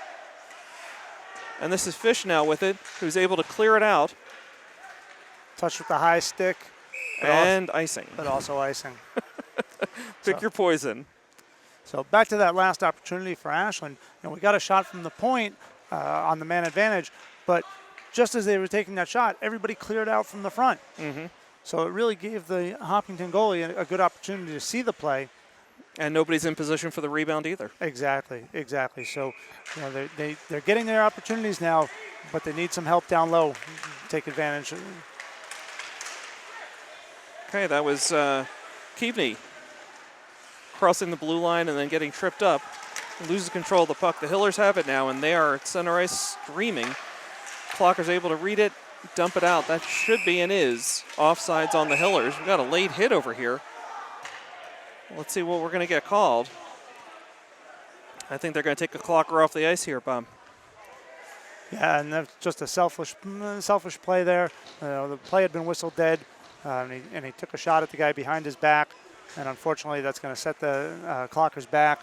And this is Fish now with it, who's able to clear it out. Touch with the high stick. And icing. But also icing. Pick your poison. So back to that last opportunity for Ashland. We got a shot from the point on the man advantage, but just as they were taking that shot, everybody cleared out from the front. So it really gave the Hopkinton goalie a good opportunity to see the play. And nobody's in position for the rebound either. Exactly. So they're getting their opportunities now, but they need some help down low. Take advantage. Okay, that was Keaveney crossing the blue line and then getting tripped up. Loses control of the puck. The Hillers have it now, and they are at center ice streaming. Clocker's able to read it, dump it out. That should be and is offsides on the Hillers. We've got a late hit over here. Let's see what we're going to get called. I think they're going to take a Clocker off the ice here, Bob. Yeah, and that's just a selfish play there. The play had been whistled dead, and he took a shot at the guy behind his back, and unfortunately that's going to set the Clockers back.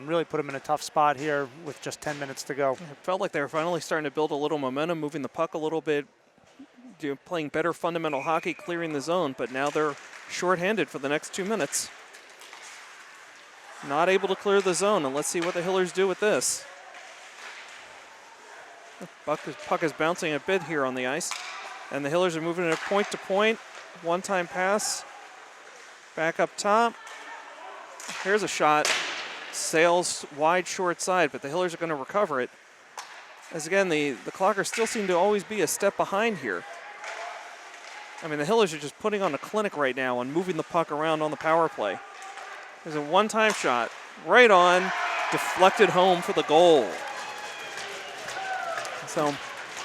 Really put them in a tough spot here with just 10 minutes to go. It felt like they were finally starting to build a little momentum, moving the puck a little bit, playing better fundamental hockey, clearing the zone, but now they're shorthanded for the next 2 minutes. Not able to clear the zone, and let's see what the Hillers do with this. The puck is bouncing a bit here on the ice, and the Hillers are moving it point to point. One-time pass, back up top. Here's a shot. Sails wide short side, but the Hillers are going to recover it. As again, the Clockers still seem to always be a step behind here. I mean, the Hillers are just putting on a clinic right now and moving the puck around on the power play. There's a one-time shot, right on, deflected home for the goal. So,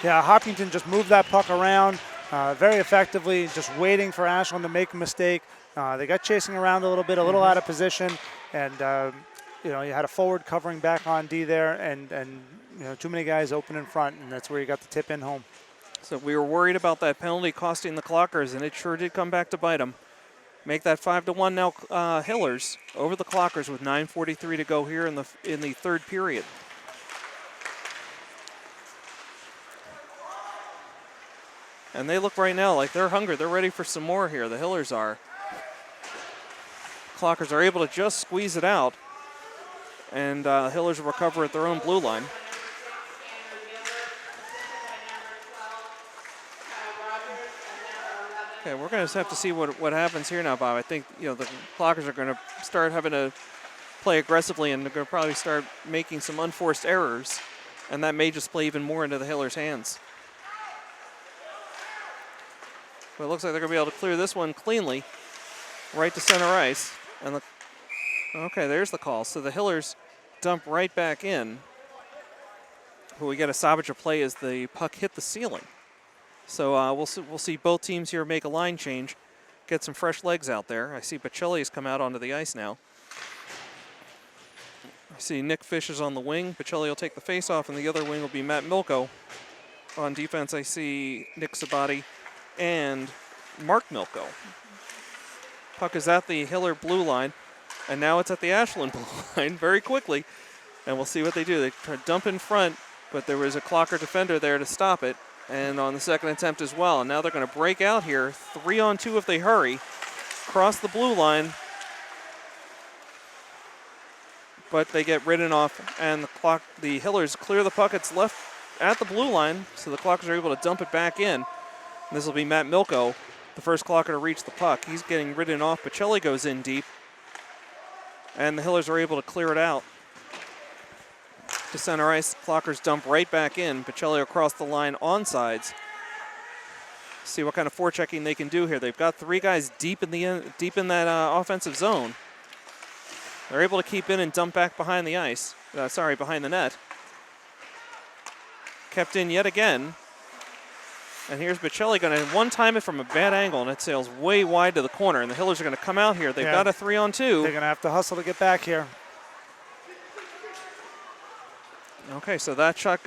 yeah, Hopkinton just moved that puck around. very effectively, just waiting for Ashland to make a mistake. They got chasing around a little bit, a little out of position, and you had a forward covering back on D there, and too many guys open in front, and that's where you got the tip in home. So we were worried about that penalty costing the Clockers, and it sure did come back to bite them. Make that 5-1 now. Hillers over the Clockers with 9:43 to go here in the third period. And they look right now like they're hungry. They're ready for some more here. The Hillers are. Clockers are able to just squeeze it out, and Hillers recover at their own blue line. Okay, we're going to have to see what happens here now, Bob. I think the Clockers are going to start having to play aggressively, and they're going to probably start making some unforced errors, and that may just play even more into the Hillers' hands. But it looks like they're going to be able to clear this one cleanly, right to center ice. And okay, there's the call. So the Hillers dump right back in. But we get a stoppage of play as the puck hit the ceiling. So we'll see both teams here make a line change, get some fresh legs out there. I see Bocelli has come out onto the ice now. I see Nick Fish is on the wing. Bocelli will take the face-off, and the other wing will be Matt Milko. On defense, I see Nick Sabati and Mark Milko. Puck is at the Hiller blue line, and now it's at the Ashland blue line very quickly. And we'll see what they do. They try to dump in front, but there was a Clocker defender there to stop it. And on the second attempt as well. And now they're going to break out here. 3-on-2 if they hurry. Cross the blue line. But they get ridden off, and the Hillers clear the puck. It's left at the blue line, so the Clockers are able to dump it back in. And this will be Matt Milko, the first Clocker to reach the puck. He's getting ridden off. Bocelli goes in deep. And the Hillers are able to clear it out. To center ice, Clockers dump right back in. Bocelli across the line onsides. See what kind of forechecking they can do here. They've got three guys deep in that offensive zone. They're able to keep in and dump back behind the ice. Behind the net. Kept in yet again. And here's Bocelli going to one-time it from a bad angle, and it sails way wide to the corner. And the Hillers are going to come out here. They've got a 3-on-2. They're going to have to hustle to get back here. Okay, so that shot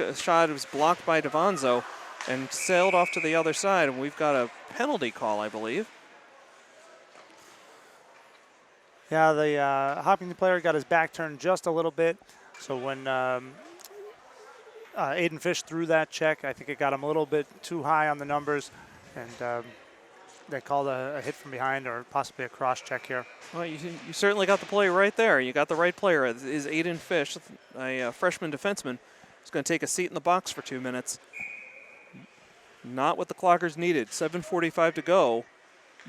was blocked by Devanzo and sailed off to the other side, and we've got a penalty call, I believe. Yeah, the Hopkinton player got his back turned just a little bit, so when Aiden Fish threw that check, I think it got him a little bit too high on the numbers, and they called a hit from behind or possibly a cross check here. Well, you certainly got the play right there. You got the right player. It is Aiden Fish, a freshman defenseman. He's going to take a seat in the box for 2 minutes. Not what the Clockers needed. 7:45 to go.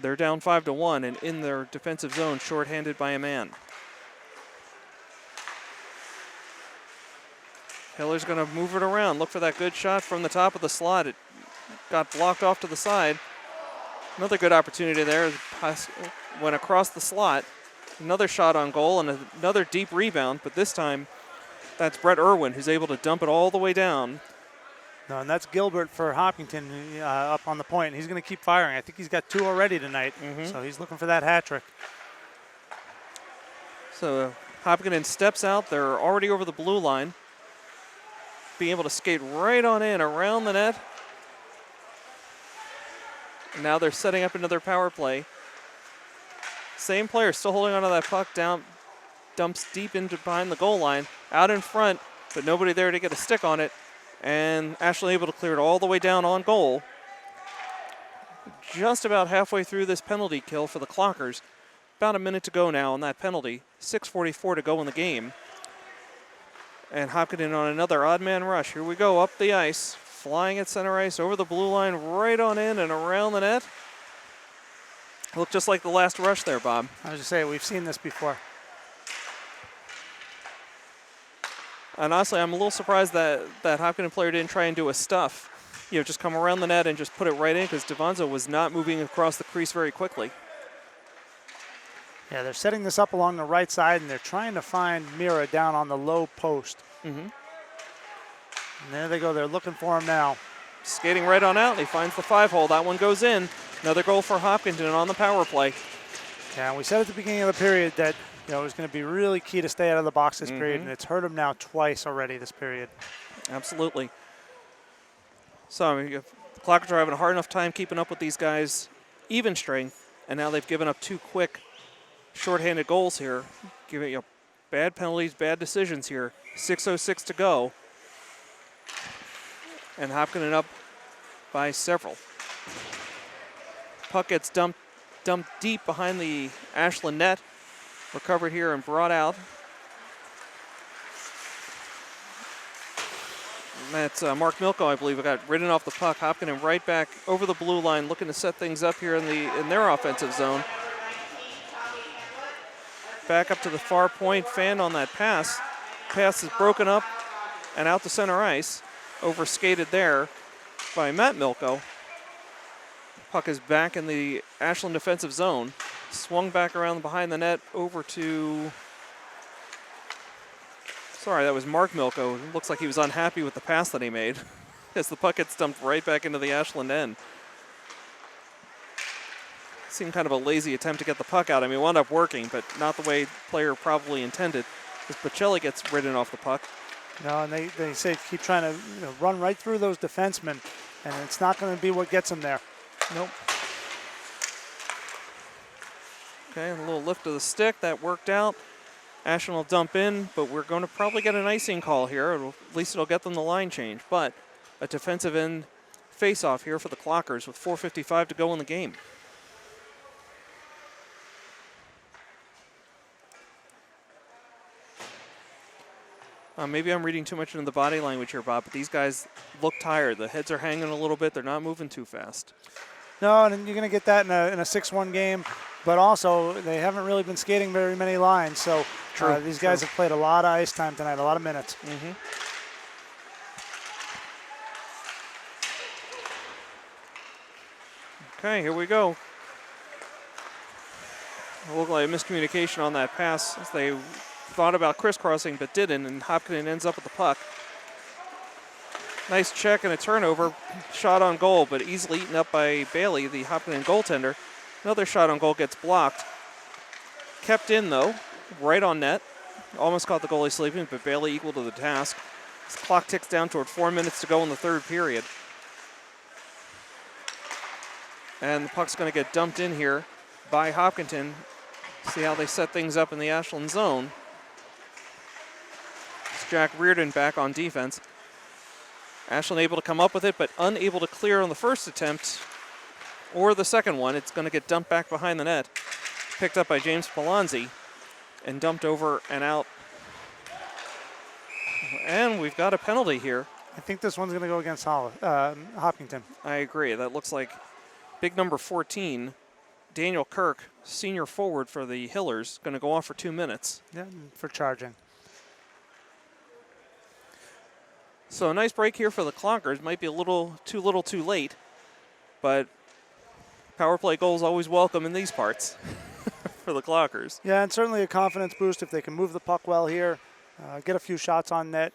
They're down 5-1 and in their defensive zone, shorthanded by a man. Hiller's going to move it around. Look for that good shot from the top of the slot. It got blocked off to the side. Another good opportunity there. Went across the slot. Another shot on goal and another deep rebound, but this time that's Brett Irwin who's able to dump it all the way down. No, and that's Gilbert for Hopkinton up on the point. He's going to keep firing. I think he's got 2 already tonight, so he's looking for that hat trick. So Hopkinton steps out. They're already over the blue line. Being able to skate right on in around the net. Now they're setting up another power play. Same player still holding onto that puck down, dumps deep into behind the goal line, out in front, but nobody there to get a stick on it. And Ashland able to clear it all the way down on goal. Just about halfway through this penalty kill for the Clockers. About a minute to go now on that penalty. 6:44 to go in the game. And Hopkinton on another odd man rush. Here we go, up the ice. Flying at center ice, over the blue line, right on in and around the net. Looked just like the last rush there, Bob. I was just saying, we've seen this before. And honestly, I'm a little surprised that Hopkinton player didn't try and do a stuff. Just come around the net and just put it right in, because Devanzo was not moving across the crease very quickly. Yeah, they're setting this up along the right side, and they're trying to find Mira down on the low post. And there they go. They're looking for him now. skating right on out. He finds the 5-hole. That one goes in. Another goal for Hopkinton on the power play. Yeah, we said at the beginning of the period that it was going to be really key to stay out of the box this period, and it's hurt him now twice already this period. Absolutely. So I mean, the Clockers are having a hard enough time keeping up with these guys, even strength, and now they've given up 2 quick, shorthanded goals here, giving bad penalties, bad decisions here. 6:06 to go, and Hopkinton up by several. Puck gets dumped deep behind the Ashland net, recovered here and brought out. That's Mark Milko, I believe, got ridden off the puck. Hopkinton right back over the blue line, looking to set things up here in their offensive zone. Back up to the far point, fan on that pass. Pass is broken up and out to center ice. Over skated there by Matt Milko. Puck is back in the Ashland defensive zone. Swung back around behind the net over to... Sorry, that was Mark Milko. It looks like he was unhappy with the pass that he made as the puck gets dumped right back into the Ashland end. Seemed kind of a lazy attempt to get the puck out. I mean, it wound up working, but not the way the player probably intended. As Bocelli gets ridden off the puck. No, and they say keep trying to run right through those defensemen, and it's not going to be what gets them there. Nope. Okay, a little lift of the stick. That worked out. Ashland will dump in, but we're going to probably get an icing call here. At least it'll get them the line change. But a defensive end face-off here for the Clockers with 4:55 to go in the game. Maybe I'm reading too much into the body language here, Bob, but these guys look tired. The heads are hanging a little bit. They're not moving too fast. No, and you're going to get that in a 6-1 game, but also they haven't really been skating very many lines, so these guys have played a lot of ice time tonight, a lot of minutes. Okay, here we go. It looked like a miscommunication on that pass as they thought about crisscrossing but didn't, and Hopkinton ends up with the puck. Nice check and a turnover. Shot on goal, but easily eaten up by Bailey, the Hopkinton goaltender. Another shot on goal gets blocked. Kept in, though, right on net. Almost caught the goalie sleeping, but Bailey equal to the task. This clock ticks down toward 4 minutes to go in the third period. And the puck's going to get dumped in here by Hopkinton. See how they set things up in the Ashland zone. It's Jack Reardon back on defense. Ashland able to come up with it, but unable to clear on the first attempt or the second one. It's going to get dumped back behind the net. Picked up by James Palazzi and dumped over and out. And we've got a penalty here. I think this one's going to go against Hopkinton. I agree. That looks like big number 14, Daniel Kirk, senior forward for the Hillers, going to go off for 2 minutes. Yeah, for charging. So a nice break here for the Clockers. Might be a little too late, but power play goals always welcome in these parts for the Clockers. Yeah, and certainly a confidence boost if they can move the puck well here, get a few shots on net.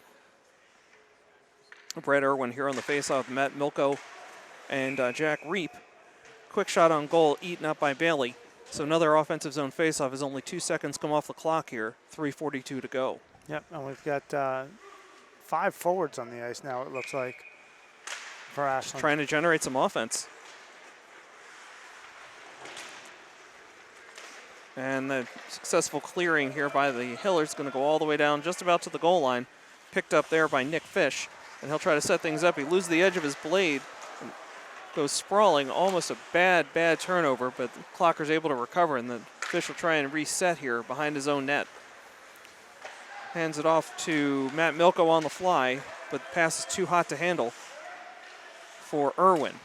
Brett Irwin here on the faceoff, Matt Milko and Jack Reap. Quick shot on goal, eaten up by Bailey. So another offensive zone faceoff as only 2 seconds come off the clock here. 3:42 to go. Yep, and we've got 5 forwards on the ice now, it looks like, for Ashland. Just trying to generate some offense. And the successful clearing here by the Hillers is going to go all the way down just about to the goal line. Picked up there by Nick Fish. And he'll try to set things up. He loses the edge of his blade. And goes sprawling. Almost a bad turnover. But the Clocker's able to recover. And the Fish will try and reset here behind his own net. Hands it off to Matt Milko on the fly. But the pass is too hot to handle for Irwin.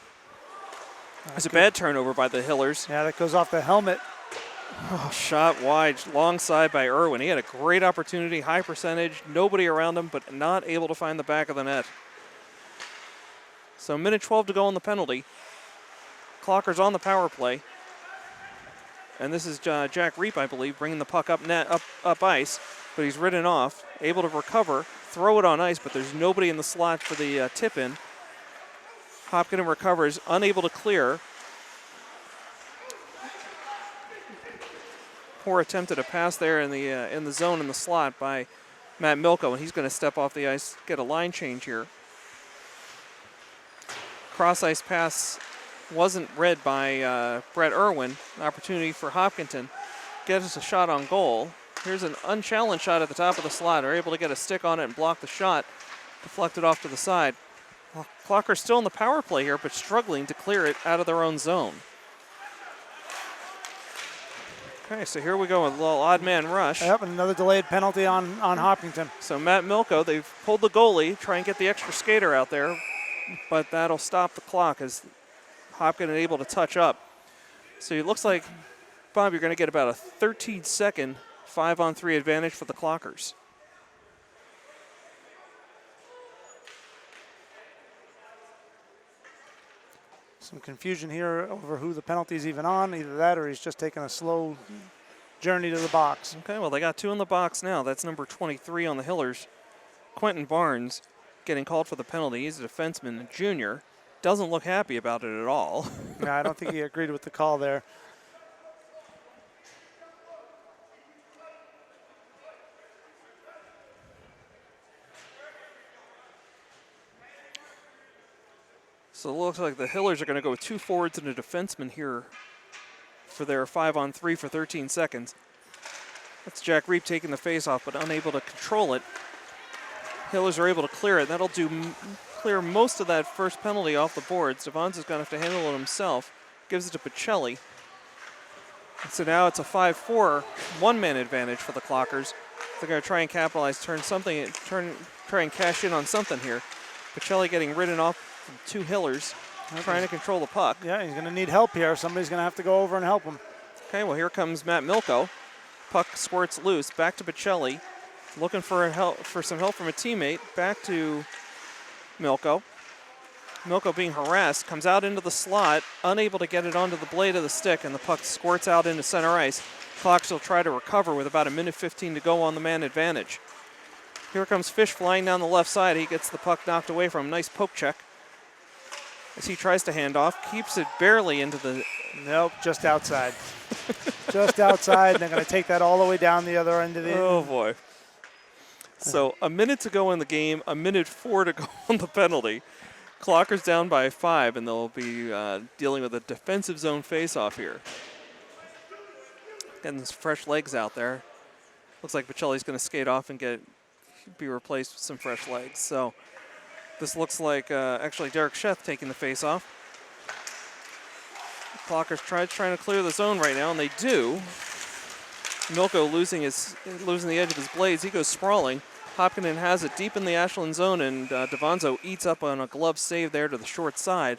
It's a bad turnover by the Hillers. Yeah, that goes off the helmet. Oh, shot wide, long side by Irwin. He had a great opportunity, high percentage, nobody around him, but not able to find the back of the net. So 1:12 to go on the penalty. Clocker's on the power play. And this is Jack Reap, I believe, bringing the puck up ice, but he's ridden off, able to recover, throw it on ice, but there's nobody in the slot for the tip-in. Hopkinton recovers, unable to clear. Poor attempt at a pass there in the zone in the slot by Matt Milko, and he's going to step off the ice, get a line change here. Cross ice pass wasn't read by Brett Irwin. An opportunity for Hopkinton. Gets us a shot on goal. Here's an unchallenged shot at the top of the slot. They're able to get a stick on it and block the shot. Deflected off to the side. Well, Clockers still in the power play here, but struggling to clear it out of their own zone. Okay, so here we go with a little odd man rush. Yep, and another delayed penalty on Hopkinton. So Matt Milko, they've pulled the goalie, try and get the extra skater out there, but that'll stop the clock as Hopkinton able to touch up. So it looks like, Bob, you're going to get about a 13-second 5-on-3 advantage for the Clockers. Some confusion here over who the penalty's even on. Either that or he's just taking a slow journey to the box. Okay, well, they got two in the box now. That's number 23 on the Hillers, Quentin Barnes, getting called for the penalty. He's a defenseman, junior. Doesn't look happy about it at all. No, I don't think he agreed with the call there. So it looks like the Hillers are going to go with two forwards and a defenseman here for their 5-on-3 for 13 seconds. That's Jack Reep taking the face-off, but unable to control it. Hillers are able to clear it. That'll clear most of that first penalty off the boards. Devon's going to have to handle it himself. Gives it to Pacelli. And so now it's a 5-4 one-man advantage for the Clockers. They're going to try and capitalize, try and cash in on something here. Pacelli getting ridden off from two Hillers, trying to control the puck. Yeah, he's going to need help here. Somebody's going to have to go over and help him. Okay, well, here comes Matt Milko. Puck squirts loose, back to Pacelli. Looking for some help from a teammate. Back to Milko. Milko being harassed, comes out into the slot, unable to get it onto the blade of the stick, and the puck squirts out into center ice. Clockers will try to recover with about 1:15 to go on the man advantage. Here comes Fish flying down the left side. He gets the puck knocked away from him. Nice poke check. As he tries to hand off, keeps it barely into the... Nope, just outside. Just outside, and they're going to take that all the way down the other end of the... Oh, boy. So a minute to go in the game, 1:04 to go on the penalty. Clockers down by 5, and they'll be dealing with a defensive zone face-off here. Getting some fresh legs out there. Looks like Pacelli's going to skate off and be replaced with some fresh legs. So this looks like actually Derek Sheth taking the face-off. Clockers trying to clear the zone right now, and they do. Milko losing the edge of his blades. He goes sprawling. Hopkinton has it deep in the Ashland zone, and Devonzo eats up on a glove save there to the short side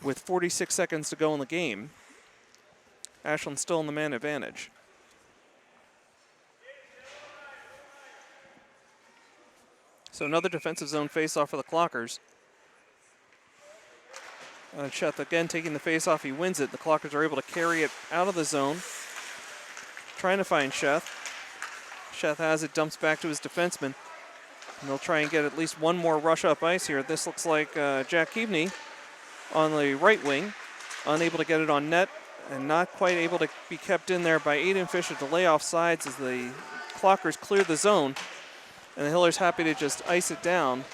with 46 seconds to go in the game. Ashland still in the man advantage. So another defensive zone face-off for the Clockers. Sheth again taking the face-off. He wins it. The Clockers are able to carry it out of the zone. Trying to find Sheth. Sheth has it, dumps back to his defenseman. And they'll try and get at least one more rush up ice here. This looks like Jack Keaveney on the right wing. Unable to get it on net and not quite able to be kept in there by Aiden Fisher to lay off sides as the Clockers clear the zone. And the Hillers happy to just ice it down.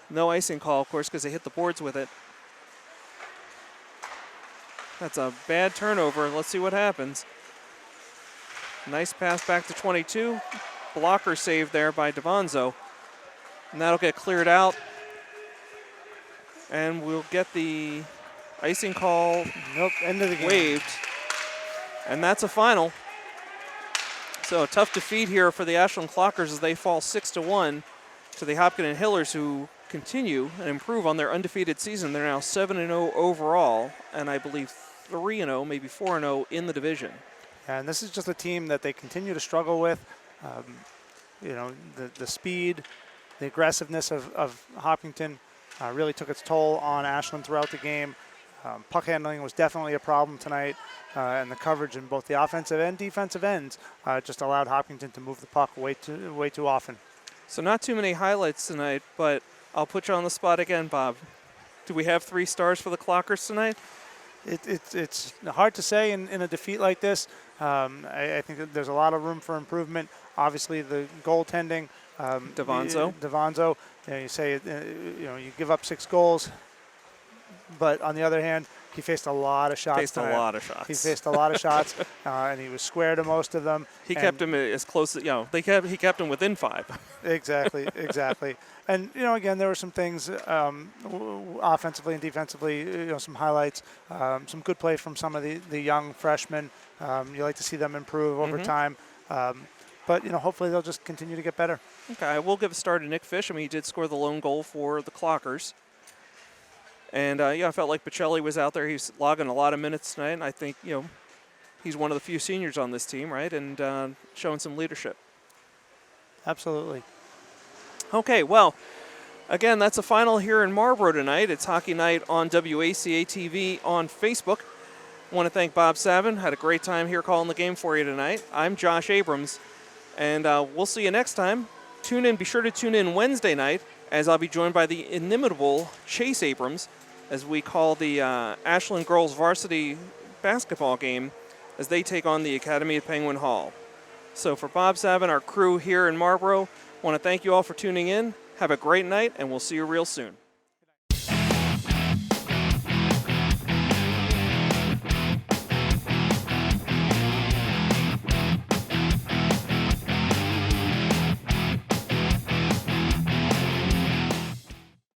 No icing call, of course, because they hit the boards with it. That's a bad turnover. Let's see what happens. Nice pass back to 22. Blocker saved there by Devonzo. And that'll get cleared out. And we'll get the icing call end of the game. Waived. And that's a final. So a tough defeat here for the Ashland Clockers as they fall 6-1 to the Hopkinton Hillers, who continue and improve on their undefeated season. They're now 7-0 overall, and I believe 3-0, maybe 4-0 in the division. And this is just a team that they continue to struggle with. The speed, the aggressiveness of Hopkinton really took its toll on Ashland throughout the game. Puck handling was definitely a problem tonight, and the coverage in both the offensive and defensive ends just allowed Hopkinton to move the puck way too often. So not too many highlights tonight, but I'll put you on the spot again, Bob. Do we have 3 stars for the Clockers tonight? It's hard to say in a defeat like this. I think that there's a lot of room for improvement. Obviously, the goaltending. Devanzo. You say you give up 6 goals, but on the other hand, he faced a lot of shots. He faced a lot of shots, and he was square to most of them. He kept him as close as, he kept him within 5. Exactly. And, again, there were some things offensively and defensively, some highlights, some good play from some of the young freshmen. You like to see them improve over time. But, hopefully they'll just continue to get better. Okay, I will give a star to Nick Fish. I mean, he did score the lone goal for the Clockers. And, I felt like Bocelli was out there. He's logging a lot of minutes tonight. And I think, he's one of the few seniors on this team, right? And showing some leadership. Absolutely. Okay, well, again, that's a final here in Marlboro tonight. It's Hockey Night on WACA-TV on Facebook. I want to thank Bob Savin. Had a great time here calling the game for you tonight. I'm Josh Abrams, and we'll see you next time. Be sure to tune in Wednesday night, as I'll be joined by the inimitable Chase Abrams as we call the Ashland girls varsity basketball game as they take on the Academy at Penguin Hall. So for Bob Savin, our crew here in Marlboro, I want to thank you all for tuning in. Have a great night, and we'll see you real soon.